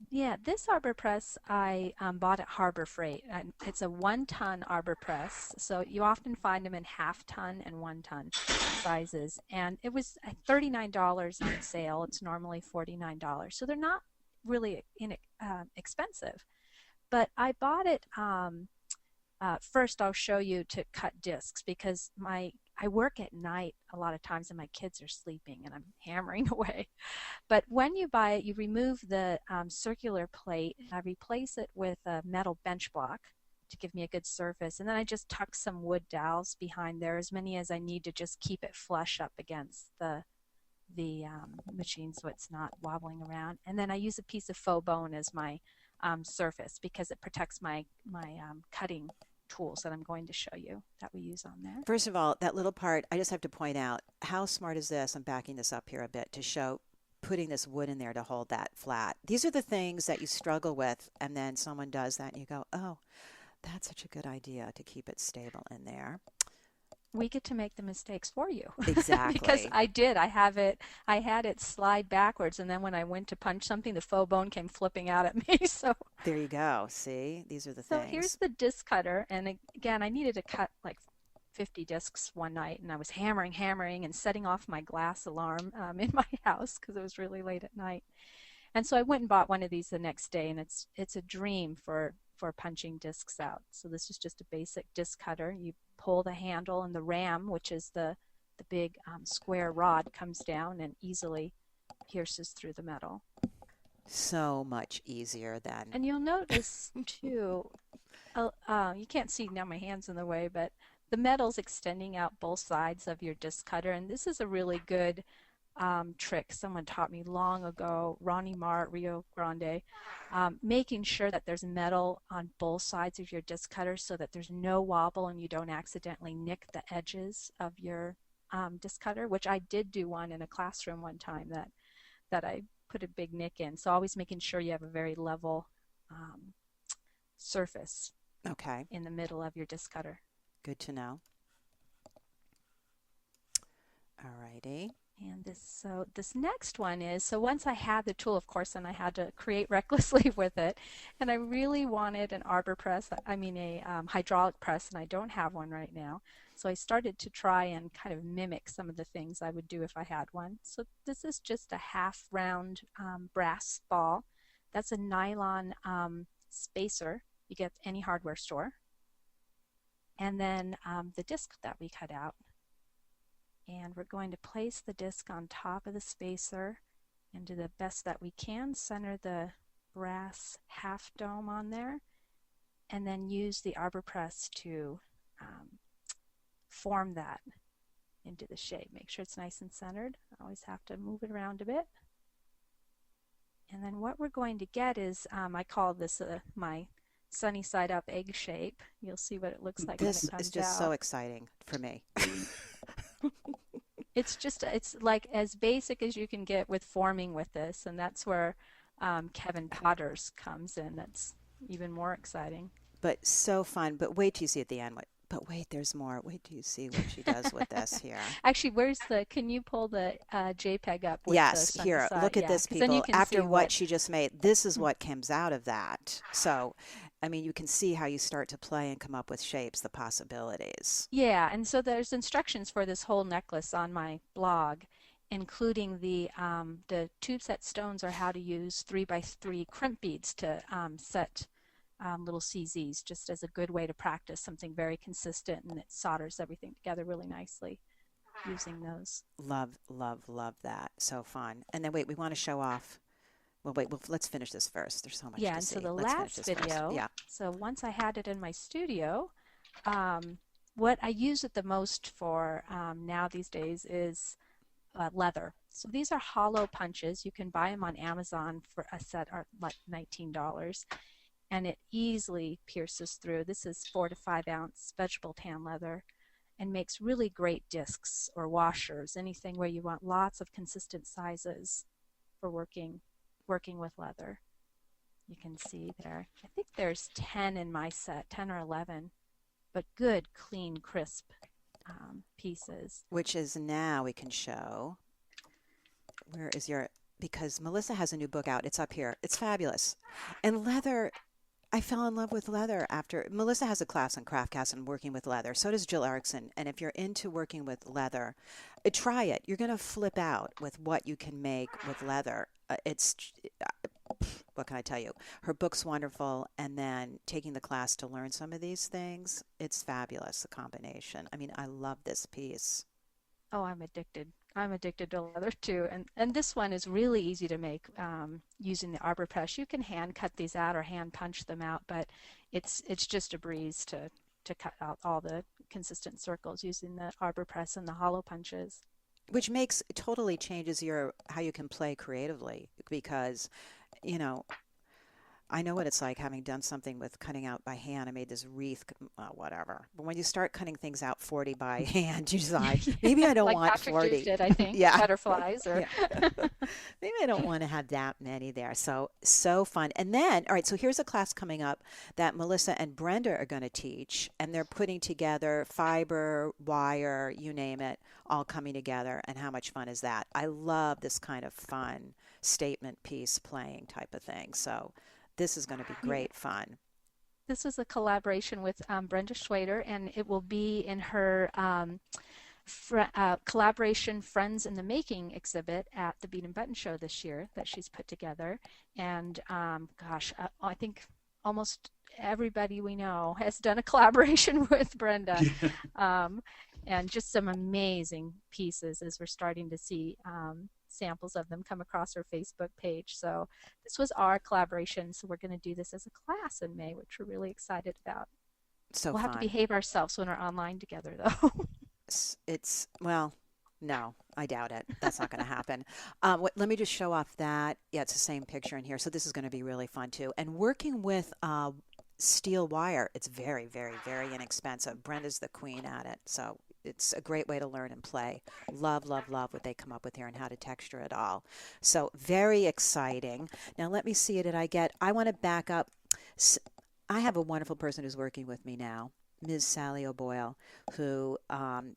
yeah, this arbor press I bought at Harbor Freight. And it's a 1-ton arbor press. So you often find them in half-ton and 1-ton sizes. And it was $39 on sale. It's normally $49. So they're not really expensive. But I bought it. First, I'll show you to cut discs because I work at night a lot of times and my kids are sleeping and I'm hammering away. But when you buy it, you remove the circular plate. I replace it with a metal bench block to give me a good surface. And then I just tuck some wood dowels behind there, as many as I need to just keep it flush up against the machine so it's not wobbling around. And then I use a piece of faux bone as my surface because it protects my cutting tools that I'm going to show you that we use on there. First of all, that little part, I just have to point out, how smart is this? I'm backing this up here a bit to show putting this wood in there to hold that flat. These are the things that you struggle with, and then someone does that and you go, oh, that's such a good idea to keep it stable in there. We get to make the mistakes for you. Exactly. Because I did. I had it slide backwards, and then when I went to punch something, the faux bone came flipping out at me. So there you go. See, these are the things. So here's the disc cutter, and again, I needed to cut like 50 discs one night, and I was hammering, and setting off my glass alarm in my house because it was really late at night. And so I went and bought one of these the next day, and it's a dream for punching discs out. So this is just a basic disc cutter. You pull the handle, and the ram, which is the big square rod, comes down and easily pierces through the metal. So much easier than. And you'll notice too, you can't see now, my hand's in the way, but the metal's extending out both sides of your disc cutter, and this is a really good trick someone taught me long ago, Ronnie Marr at Rio Grande, making sure that there's metal on both sides of your disc cutter so that there's no wobble and you don't accidentally nick the edges of your disc cutter, which I did do one in a classroom one time that I put a big nick in. So always making sure you have a very level surface in the middle of your disc cutter. Good to know. All righty. And this next one is, so once I had the tool, of course, then I had to create recklessly with it. And I really wanted an arbor press, a hydraulic press, and I don't have one right now. So I started to try and kind of mimic some of the things I would do if I had one. So this is just a half round brass ball. That's a nylon spacer you get at any hardware store. And then the disc that we cut out. And we're going to place the disc on top of the spacer and do the best that we can, center the brass half dome on there, and then use the arbor press to form that into the shape. Make sure it's nice and centered. Always have to move it around a bit. And then what we're going to get is, I call this my sunny side up egg shape. You'll see what it looks like when it comes out. This is just so exciting for me. It's like as basic as you can get with forming with this, and that's where Kevin Potter's comes in. That's even more exciting. But so fun. But wait till you see at the end. But wait, there's more. Wait till you see what she does with this here. Actually, can you pull the JPEG up? With yes, the here. side? Look at this, people. After what she just made, this is what comes out of that. So, I mean, you can see how you start to play and come up with shapes, the possibilities. Yeah, and so there's instructions for this whole necklace on my blog, including the tube set stones are how to use 3x3 crimp beads to set little CZs, just as a good way to practice something very consistent, and it solders everything together really nicely using those. Love, love, love that. So fun. And then wait, we want to show off. Well, wait, let's finish this first. There's so much to see. Yeah, and so the last video, so once I had it in my studio, what I use it the most for now these days is leather. So these are hollow punches. You can buy them on Amazon for a set are like $19, and it easily pierces through. This is 4 to 5 ounce vegetable tan leather and makes really great discs or washers, anything where you want lots of consistent sizes for working with leather. You can see there. I think there's 10 in my set, 10 or 11, but good, clean, crisp pieces. Which is now we can show. Where is your, because Melissa has a new book out. It's up here. It's fabulous. And leather, I fell in love with leather after. Melissa has a class on Craftcast and working with leather. So does Jill Erickson. And if you're into working with leather, try it. You're going to flip out with what you can make with leather. What can I tell you? Her book's wonderful. And then taking the class to learn some of these things, it's fabulous, the combination. I mean, I love this piece. Oh, I'm addicted. I'm addicted to leather too. And this one is really easy to make using the arbor press. You can hand cut these out or hand punch them out, but it's just a breeze to cut out all the consistent circles using the arbor press and the hollow punches. Which totally changes how you can play creatively, because, you know, I know what it's like having done something with cutting out by hand. I made this wreath, well, whatever. But when you start cutting things out 40 by hand, you decide, maybe I don't like want Patrick 40. Duke did, I think. Yeah. Butterflies. Or Yeah. Maybe I don't want to have that many there. So fun. And then, all right, so here's a class coming up that Melissa and Brenda are going to teach. And they're putting together fiber, wire, you name it, all coming together. And how much fun is that? I love this kind of fun statement piece playing type of thing. So this is going to be great fun. This is a collaboration with Brenda Schwader, and it will be in her collaboration Friends in the Making exhibit at the Beat and Button Show this year that she's put together. And I think almost everybody we know has done a collaboration with Brenda. And just some amazing pieces as we're starting to see samples of them come across our Facebook page. So this was our collaboration. So we're going to do this as a class in May, which we're really excited about. So we'll fun. have to behave ourselves when we're online together, though. Well, no, I doubt it. That's not going to happen. Let me just show off that. Yeah, it's the same picture in here. So this is going to be really fun too. And working with steel wire, it's very, very, very inexpensive. Brenda's the queen at it. So it's a great way to learn and play. Love, love, love what they come up with here and how to texture it all. So very exciting. Now let me see, I want to back up. I have a wonderful person who's working with me now, Ms. Sally O'Boyle, who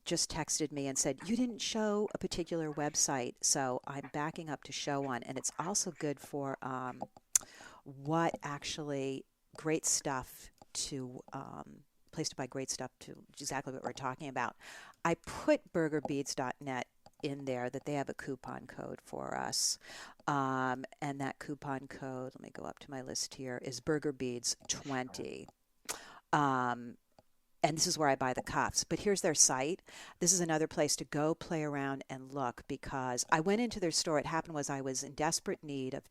just texted me and said, you didn't show a particular website, so I'm backing up to show one. And it's also good for what actually great stuff to place to buy great stuff to exactly what we're talking about. I put burgerbeads.net in there that they have a coupon code for us. And that coupon code, let me go up to my list here, is burgerbeads20. And this is where I buy the cuffs. But here's their site. This is another place to go play around and look, because I went into their store. It happened was I was in desperate need of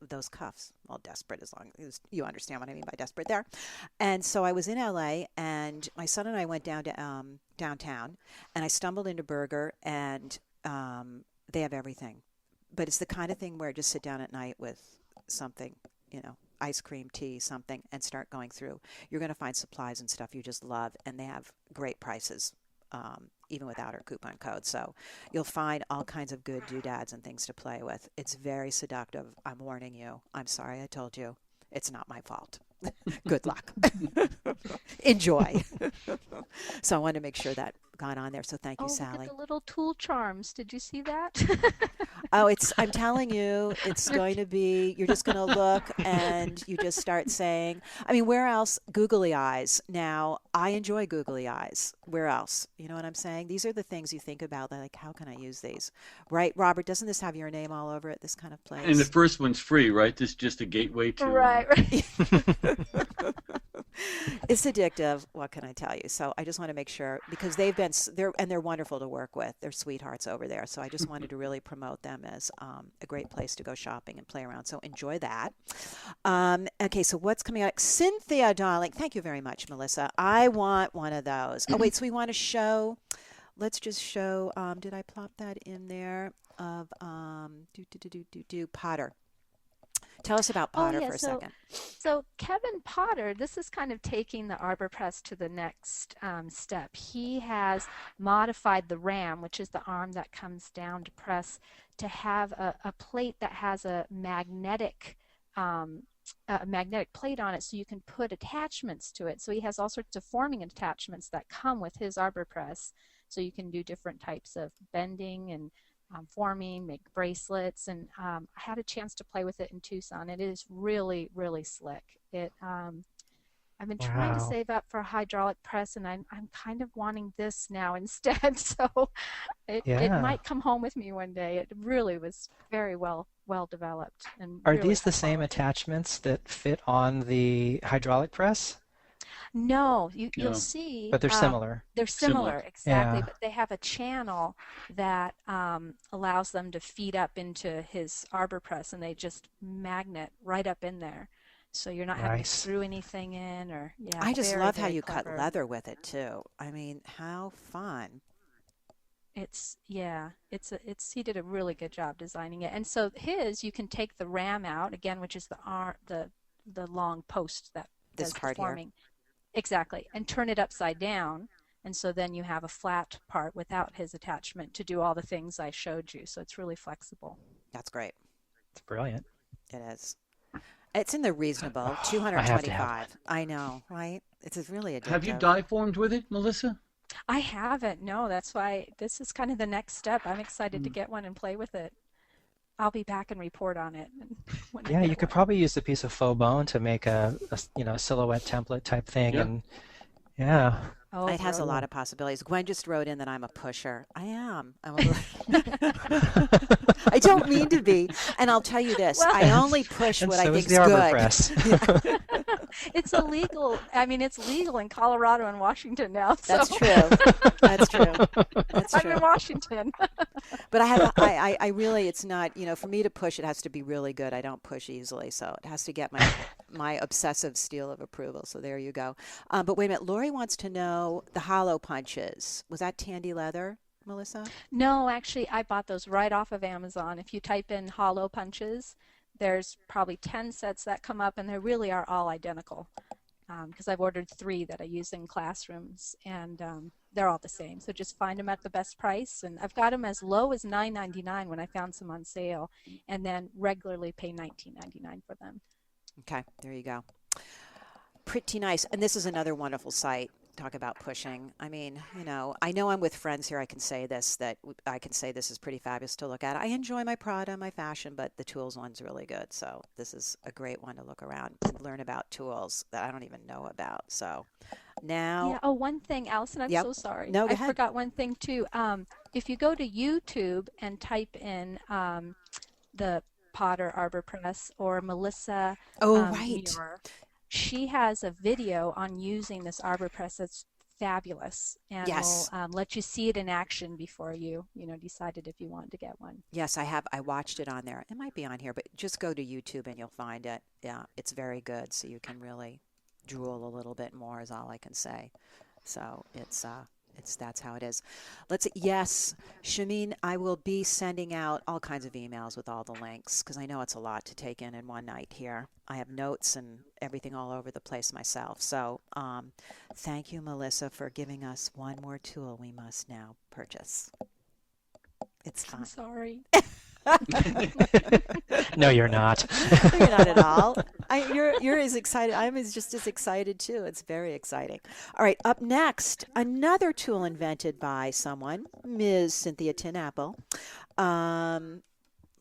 those cuffs. Well, desperate, as long as you understand what I mean by desperate there. And so I was in LA, and my son and I went down to downtown, and I stumbled into Burger, and they have everything. But it's the kind of thing where just sit down at night with something, ice cream, tea, something, and start going through. You're going to find supplies and stuff you just love, and they have great prices, even without our coupon code. So you'll find all kinds of good doodads and things to play with. It's very seductive. I'm warning you. I'm sorry I told you. It's not my fault. Good luck. Enjoy. So I wanted to make sure that got on there. So thank you, Sally. Look at the little tool charms. Did you see that? I'm telling you, it's going to be, you're just going to look and you just start saying, where else? Googly eyes. Now, I enjoy googly eyes. Where else? You know what I'm saying? These are the things you think about, like, how can I use these? Right, Robert, doesn't this have your name all over it, this kind of place? And the first one's free, right? This is just a gateway to... Right. It's addictive. What can I tell you? So I just want to make sure, because they're wonderful to work with. They're sweethearts over there. So I just wanted to really promote them as a great place to go shopping and play around. So enjoy that. Okay, so what's coming out? Cynthia, darling. Thank you very much, Melissa. I want one of those. Oh, wait, so we want to show. let's just show, did I plop that in there of Potter. Tell us about Oh Potter yeah, for a second. so Kevin Potter, this is kind of taking the arbor press to the next step. He has modified the ram, which is the arm that comes down to press, to have a plate that has um, a magnetic plate on it, so you can put attachments to it. So he has all sorts of forming attachments that come with his arbor press, so you can do different types of bending and forming, make bracelets, and I had a chance to play with it in Tucson. It is really, really slick. I've been trying to Wow. save up for a hydraulic press, and I'm kind of wanting this now instead. So it Yeah. might come home with me one day. It really was very well developed and Are really these the high same quality. attachments that fit on the hydraulic press? No, you'll No, see But they're similar. they're similar. similar, exactly, Yeah. but they have a channel that allows them to feed up into his arbor press, and they just magnet right up in there. So you're not having to Nice. screw anything in, or yeah, I just very, love how very you cut clever. leather with it too. I mean, how fun. It's he did a really good job designing it. And so his, you can take the ram out again, which is the long post that This does the part here. forming. Exactly, and turn it upside down. And so then you have a flat part without his attachment to do all the things I showed you. So it's really flexible. That's great. It's brilliant. It is. It's in the reasonable, I have to have one. 225. I know, right? It's really Have you addictive. die formed with it, Melissa? I haven't, no, that's why this is kind of the next step. I'm excited to Hmm. get one and play with it. I'll be back and report on it when I Yeah, you get could one. probably use a piece of faux bone to make a silhouette template type thing, Yeah. and yeah. Oh, It has a lot brilliant. of possibilities. Gwen just wrote in that I'm a pusher. I am. I'm a little. I don't mean to be. And I'll tell you this, Well, I only push And what I so is think's the arbor good. press. Yeah, it's illegal. I mean, it's legal in Colorado and Washington now. So that's true. That's true. That's I'm true. in Washington. But I have, I really, it's not, for me to push, it has to be really good. I don't push easily. So it has to get my obsessive seal of approval. So there you go. But wait a minute. Lori wants to know the hollow punches. Was that Tandy Leather, Melissa? No, actually, I bought those right off of Amazon. If you type in hollow punches, there's probably 10 sets that come up, and they really are all identical. Because I've ordered 3 that I use in classrooms, and they're all the same. So just find them at the best price, and I've got them as low as $9.99 when I found some on sale, and then regularly pay $19.99 for them. Okay, there you go. Pretty nice. And this is another wonderful site. Talk about pushing. I mean, I know I'm with friends here. I can say this, that I can say this is pretty fabulous to look at. I enjoy my Prada, my fashion, but the tools one's really good. So this is a great one to look around and learn about tools that I don't even know about. So Yeah. now, Oh, one thing, Allison, I'm yep. so sorry. No, go I ahead. forgot one thing too. If you go to YouTube and type in the Potter Arbor Press or Melissa Oh, right. Muir, she has a video on using this arbor press that's fabulous, and will Yes. let you see it in action before you decided if you wanted to get one. Yes, I have. I watched it on there. It might be on here, but just go to YouTube and you'll find it. Yeah, it's very good. So you can really drool a little bit more is all I can say. So it's that's how it is. Yes, Shameen, I will be sending out all kinds of emails with all the links because I know it's a lot to take in one night here. I have notes and everything all over the place myself. So thank you, Melissa, for giving us one more tool we must now purchase. It's I'm fun. sorry. No, you're not. No, you're not at all. You're as excited. Just as excited too. It's very exciting. All right, up next, another tool invented by someone, Ms. Cynthia Tinapple. Um,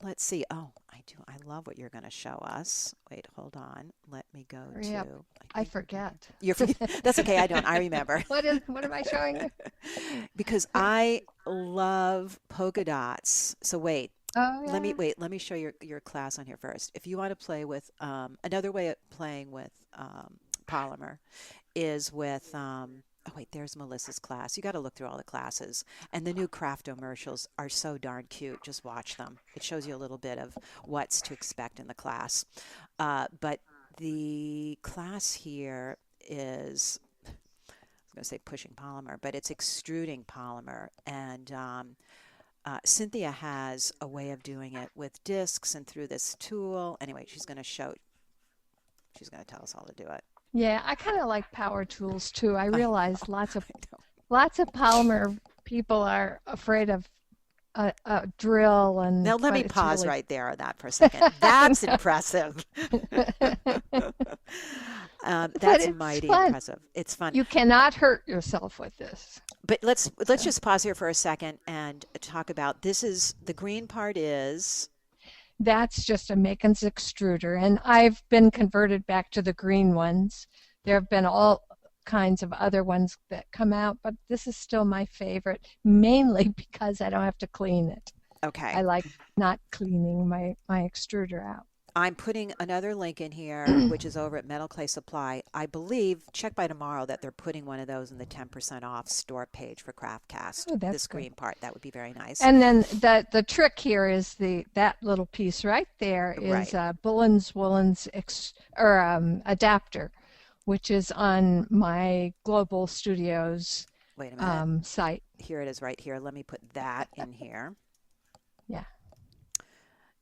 let's see. Oh, I do. I love what you're going to show us. Wait, hold on. Let me go Hurry up. to. I forget. You're that's okay. I don't. I remember What am I showing you? because I love polka dots. So wait. Oh yeah. Let me show your class on here first. If you want to play with another way of playing with polymer is with oh wait, there's Melissa's class. You got to look through all the classes, and the new Craftomercials are so darn cute. Just watch them. It shows you a little bit of what's to expect in the class. But the class here is going to say pushing polymer, but it's extruding polymer. And Cynthia has a way of doing it with discs and through this tool. Anyway, she's going to tell us how to do it. Yeah, I kind of like power tools too. I realize lots of I know. polymer people are afraid of a drill, and Now, let but me it's pause really right there on that for a second. That's No. impressive. But That's it's mighty fun. impressive. It's fun. You cannot hurt yourself with this. But let's So just pause here for a second and talk about this. Is the green part is that's just a Macon's extruder, and I've been converted back to the green ones. There have been all kinds of other ones that come out, but this is still my favorite, mainly because I don't have to clean it. okay. I like not cleaning my extruder out. I'm putting another link in here, which is over at Metal Clay Supply. I believe, check by tomorrow, that they're putting one of those in the 10% off store page for CraftCast. Oh, that's This good. green part, that would be very nice. And then the trick here is that little piece right there is Right. Bullen's Woolen's adapter, which is on my Global Studios Wait a minute. site. Here it is right here. Let me put that in here. Yeah,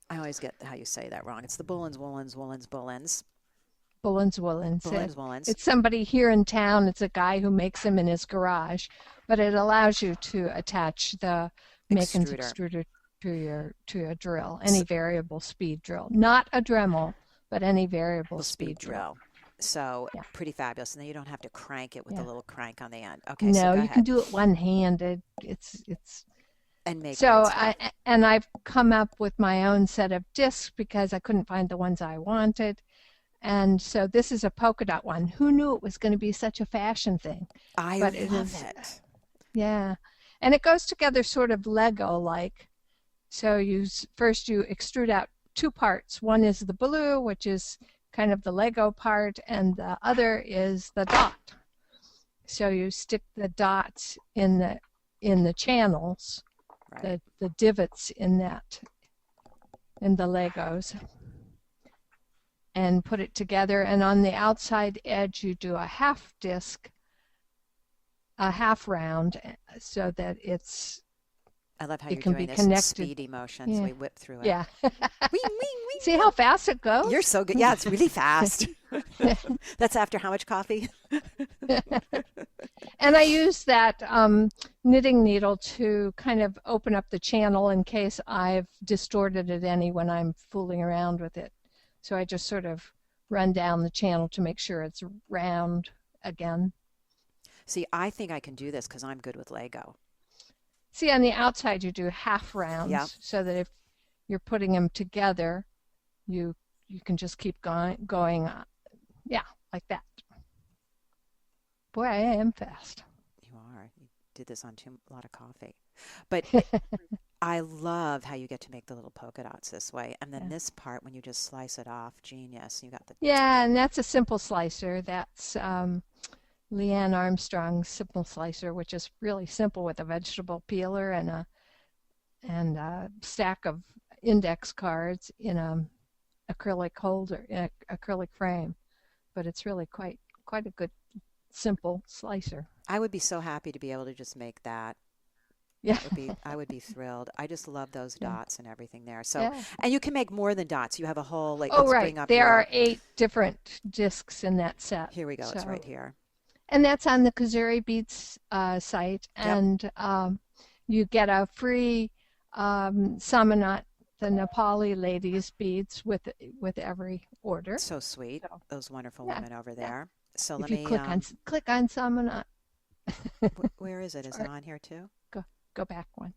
I always get how you say that wrong. It's the Bullen's, Woolens, Woolens, Bullens. Bullen's Woolen's. Bullens, Woolens. It's somebody here in town. It's a guy who makes them in his garage, but it allows you to attach the Macon's Extruder. extruder to your drill, any variable speed drill, not a Dremel, but any variable speed drill. So Yeah. pretty fabulous. And then you don't have to crank it with the Yeah. little crank on the end. Okay, so No, go you can ahead do it one-handed. It's and make so great stuff. I've come up with my own set of discs because I couldn't find the ones I wanted. And so this is a polka dot one. Who knew it was going to be such a fashion thing? I But it love is, it. yeah. And it goes together sort of Lego-like. So first you extrude out two parts. One is the blue, which is kind of the Lego part, and the other is the dot. So you stick the dots in the channels, Right. the divots in the Legos, and put it together. And on the outside edge, you do a half disc, a half round, so that I love how it you're can doing be this in connected. speedy motions. Yeah. We whip through it. Yeah. Wing, wing, wing. See how fast it goes? You're so good. Yeah, it's really fast. That's after how much coffee? And I use that knitting needle to kind of open up the channel in case I've distorted it any when I'm fooling around with it. So I just sort of run down the channel to make sure it's round again. See, I think I can do this because I'm good with Lego. See, on the outside you do half rounds, Yeah. so that if you're putting them together, you can just keep going yeah, like that. Boy, I am fast. You are. You did this on a lot of coffee. But I love how you get to make the little polka dots this way. And then Yeah. this part, when you just slice it off, genius. You got the Yeah, and that's a simple slicer. That's Leanne Armstrong's simple slicer, which is really simple with a vegetable peeler and a stack of index cards in a acrylic holder, in a acrylic frame. But it's really quite a good simple slicer. I would be so happy to be able to just make that. Yeah. I would be thrilled. I just love those Yeah. dots and everything there. So, Yeah. and you can make more than dots. You have a whole, like, Oh, let's right. bring up There your, are 8 different discs in that set. here we go. It's right So, here. and that's on the Kazuri Beats site. Yep. And you get a free Samanat, the Nepali ladies beads with every order. So sweet. So, Those wonderful yeah, women over yeah. there. So If let you me, click on Samanat, where is it? Is it on here too? go back one.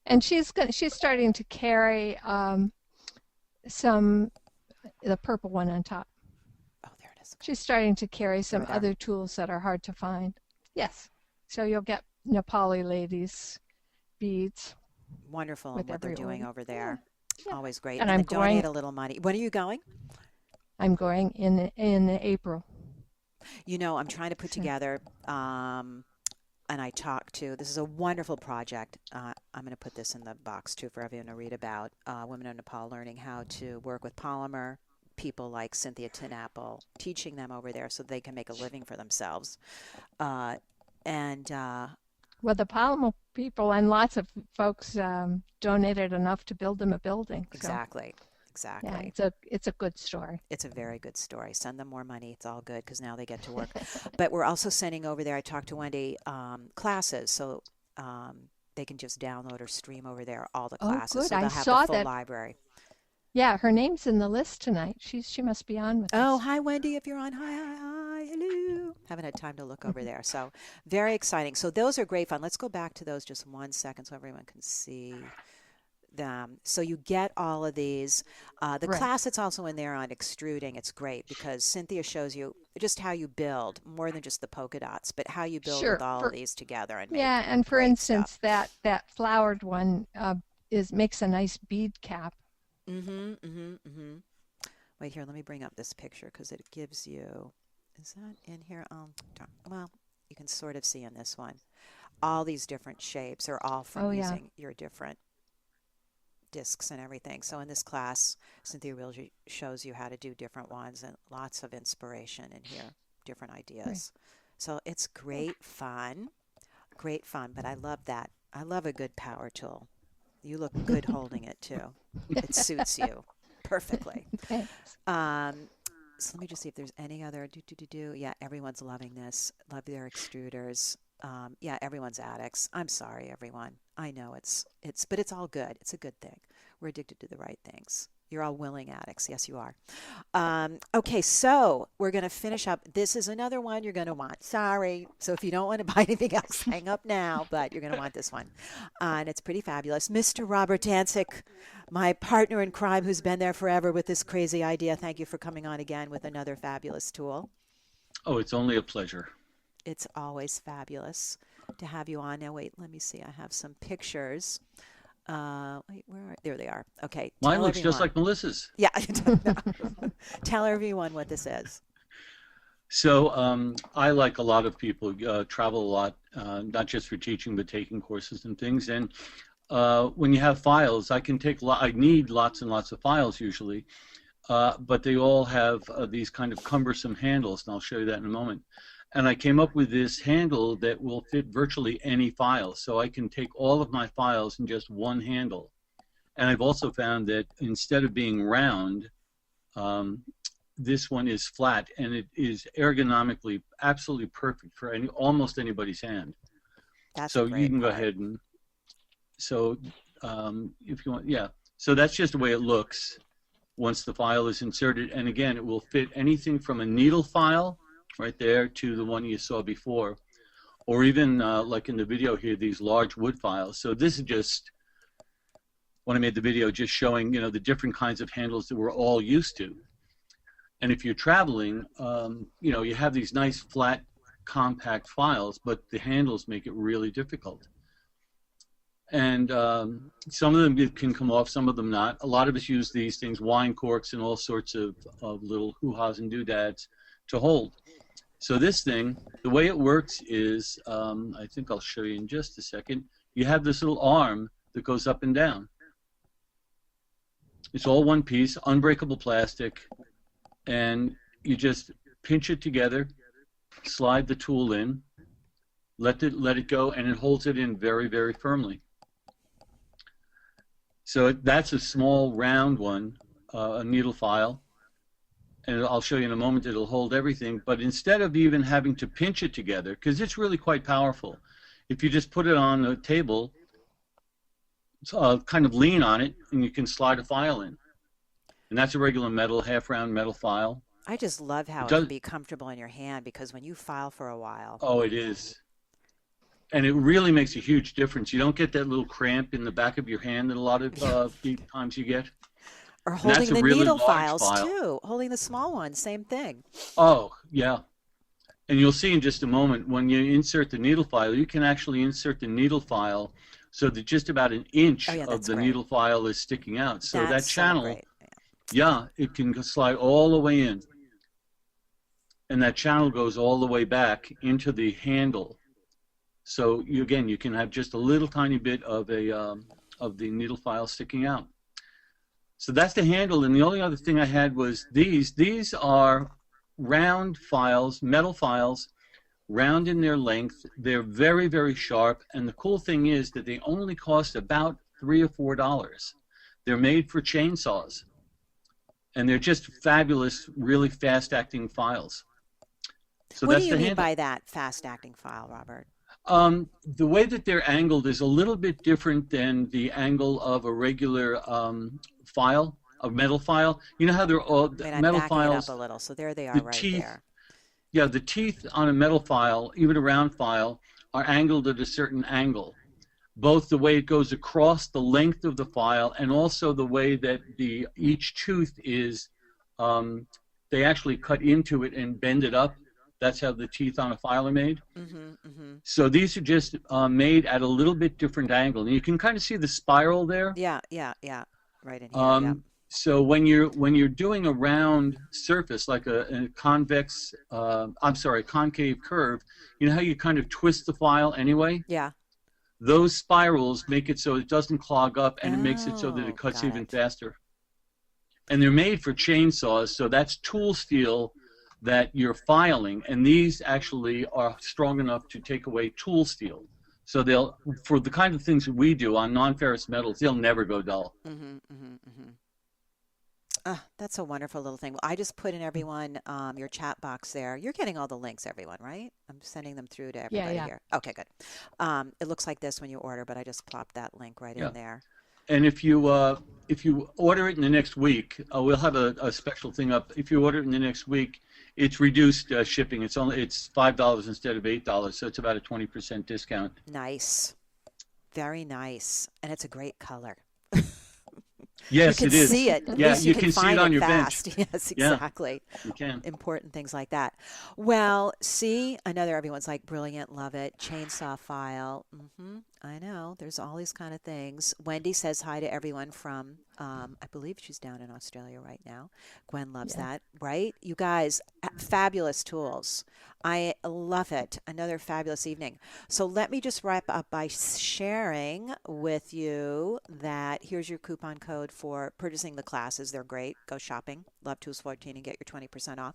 And she's starting to carry the purple one on top. Oh, there it is. She's starting to carry some There. other tools that are hard to find. Yes. So you'll get Nepali ladies beads Wonderful with what they're every doing order. over there. Yeah. Always great. And And I'm then donate going a little money. When are you going? I'm going in April. You know, I'm trying to put So, together, and I talked to, this is a wonderful project. I'm going to put this in the box too for everyone to read about. Women in Nepal learning how to work with polymer, people like Cynthia Tinapple teaching them over there so they can make a living for themselves. Uh, and Well, the Palomar people and lots of folks donated enough to build them a building. So, exactly, yeah, exactly. it's a good story. It's a very good story. Send them more money. It's all good because now they get to work. But we're also sending over there, I talked to Wendy, classes. So they can just download or stream over there all the Oh, classes. good. So I they'll have saw the full that. library. Yeah, her name's in the list tonight. She must be on with Oh, us. hi, Wendy, if you're on. Hi, hi, hi. Hello. Haven't had time to look over there. So very exciting. So those are great fun. Let's go back to those just 1 second so everyone can see them. So you get all of these. The Right. class that's also in there on extruding, it's great because Cynthia shows you just how you build, more than just the polka dots, but how you build Sure. with all of these together and make Yeah, and for great instance, stuff. that flowered one makes a nice bead cap. Wait here, let me bring up this picture because it gives you, is that in here? Well, you can sort of see in this one. All these different shapes are all from Oh, yeah. using your different discs and everything. So in this class, Cynthia really shows you how to do different ones and lots of inspiration in here, different ideas. So it's great fun, but I love that. I love a good power tool. You look good holding it too. It suits you perfectly. Thanks. So let me just see if there's any other Yeah, everyone's loving this. Love their extruders. Yeah, everyone's addicts. I'm sorry, everyone. I know but it's all good. It's a good thing. We're addicted to the right things. You're all willing addicts. Yes, you are. Okay, so we're going to finish up. This is another one you're going to want. Sorry. So if you don't want to buy anything else, hang up now, but you're going to want this one. And it's pretty fabulous. Mr. Robert Dansick, my partner in crime who's been there forever with this crazy idea. Thank you for coming on again with another fabulous tool. Oh, it's only a pleasure. It's always fabulous to have you on. Now, wait, let me see. I have some pictures. Wait, there they are. Okay. Mine tell looks just everyone. like Melissa's. Yeah. Tell everyone what this is. So I, like a lot of people, travel a lot, not just for teaching, but taking courses and things. And when you have files, I need lots and lots of files usually, but they all have these kind of cumbersome handles, and I'll show you that in a moment. And I came up with this handle that will fit virtually any file. So I can take all of my files in just one handle. And I've also found that instead of being round, this one is flat, and it is ergonomically absolutely perfect for almost anybody's hand. That's so a great you can go part. ahead and, so if you want, yeah. So that's just the way it looks once the file is inserted. And again, it will fit anything from a needle file right there to the one you saw before, or even like in the video here, these large wood files. So this is just, when I made the video, just showing, the different kinds of handles that we're all used to. And if you're traveling, you have these nice flat, compact files, but the handles make it really difficult. And some of them can come off, some of them not. A lot of us use these things, wine corks and all sorts of little hoo-has and doodads to hold. So this thing, the way it works is, I think I'll show you in just a second, you have this little arm that goes up and down. It's all one piece, unbreakable plastic, and you just pinch it together, slide the tool in, let it go, and it holds it in very, very firmly. So that's a small round one, a needle file, and I'll show you in a moment. It'll hold everything, but instead of even having to pinch it together, because it's really quite powerful, if you just put it on a table, kind of lean on it, and you can slide a file in. And that's a regular metal, half-round metal file. I just love how it can be comfortable in your hand because when you file for a while. Oh, it is. And it really makes a huge difference. You don't get that little cramp in the back of your hand that a lot of times you get. Or holding the really needle files too. Holding the small ones, same thing. Oh, yeah. And you'll see in just a moment when you insert the needle file, you can actually insert the needle file so that just about an inch of the needle file is sticking out. So that channel, it can slide all the way in. And that channel goes all the way back into the handle. So you can have just a little tiny bit of the needle file sticking out. So that's the handle, and the only other thing I had was these. These are round files, metal files, round in their length. They're very, very sharp, and the cool thing is that they only cost about $3 or $4. They're made for chainsaws, and they're just fabulous, really fast-acting files. So What that's do you the mean handle. by that fast-acting file, Robert? The way that they're angled is a little bit different than the angle of a regular file, a metal file. You know how they're all Wait, I'm metal backing it up files. a little. So there they are The right teeth, there. yeah, the teeth on a metal file, even a round file, are angled at a certain angle. Both the way it goes across the length of the file and also the way that each tooth is, they actually cut into it and bend it up. That's how the teeth on a file are made. So these are just made at a little bit different angle. And you can kind of see the spiral there. Yeah. Right in here. Yeah. So when you're doing a round surface, like a convex, concave curve, you know how you kind of twist the file anyway? Yeah. Those spirals make it so it doesn't clog up, and it makes it so that it cuts got even it. faster. And they're made for chainsaws, so that's tool steel that you're filing, and these actually are strong enough to take away tool steel. So they'll, for the kind of things that we do on non-ferrous metals, they'll never go dull. That's a wonderful little thing. Well, I just put in everyone your chat box there. You're getting all the links, everyone, right? I'm sending them through to everybody yeah. here. Okay, good. It looks like this when you order, but I just plopped that link right in there. And if you order it in the next week, we'll have a special thing up. If you order it in the next week, it's reduced shipping. It's $5 instead of $8, so it's about a 20% discount. Nice, very nice, and it's a great color. Yes, you it can is. see it. At Yeah, least you can can see find it on your fast. bench. Yes, Yeah. exactly. You can. Important things like that. Well, see, another everyone's like brilliant, love it. Chainsaw file. I know. There's all these kind of things. Wendy says hi to everyone from, I believe she's down in Australia right now. Gwen loves that, right? You guys, fabulous tools. I love it. Another fabulous evening. So let me just wrap up by sharing with you that here's your coupon code for purchasing the classes. They're great. Go shopping. Love Tools 14 and get your 20% off.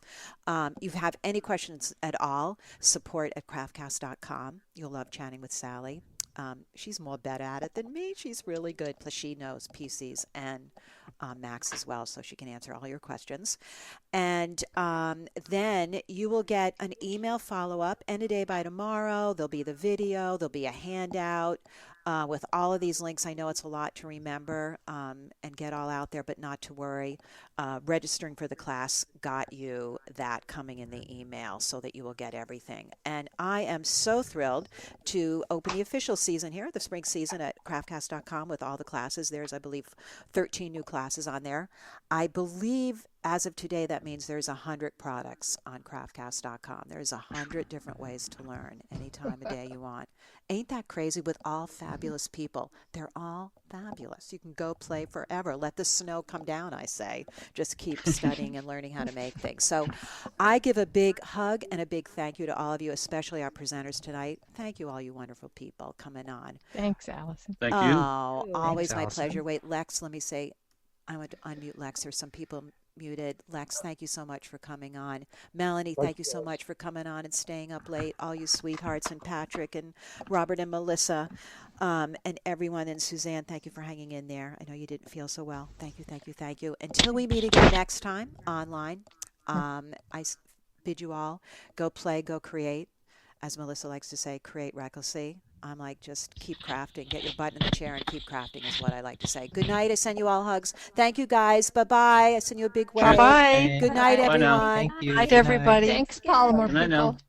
You have any questions at all, support@craftcast.com. You'll love chatting with Sally. She's more better at it than me. She's really good. Plus, she knows PCs and Macs as well, so she can answer all your questions. And then you will get an email follow-up any day by tomorrow. There'll be the video. There'll be a handout with all of these links. I know it's a lot to remember and get all out there, but not to worry. Registering for the class got you that coming in the email so that you will get everything. And I am so thrilled to open the official season here, the spring season at craftcast.com with all the classes. There's, I believe, 13 new classes on there. I believe as of today, that means there's 100 products on craftcast.com. There's 100 different ways to learn any time of day you want. Ain't that crazy with all fabulous people? They're all fabulous. You can go play forever. Let the snow come down, I say. Just keep studying and learning how to make things. So I give a big hug and a big thank you to all of you, especially our presenters tonight. Thank you, all you wonderful people coming on. Thanks, Allison. Thank you. Oh, always Thanks, my Allison. pleasure. Wait, Lex, let me say, I want to unmute Lex. There's some people muted. Lex, thank you so much for coming on. Melanie, thank you so much for coming on and staying up late. All you sweethearts, and Patrick and Robert and Melissa and everyone, and Suzanne, thank you for hanging in there. I know you didn't feel so well. Thank you, thank you, thank you. Until we meet again next time online, bid you all go play, go create. As Melissa likes to say, create recklessly. I'm like, just keep crafting. Get your butt in the chair and keep crafting is what I like to say. Good night. I send you all hugs. Thank you, guys. Bye-bye. I send you a big wave. Bye-bye. Good night, Bye now. everyone. Thank you. Night, Good everybody. Thanks, polymer Good night now. people.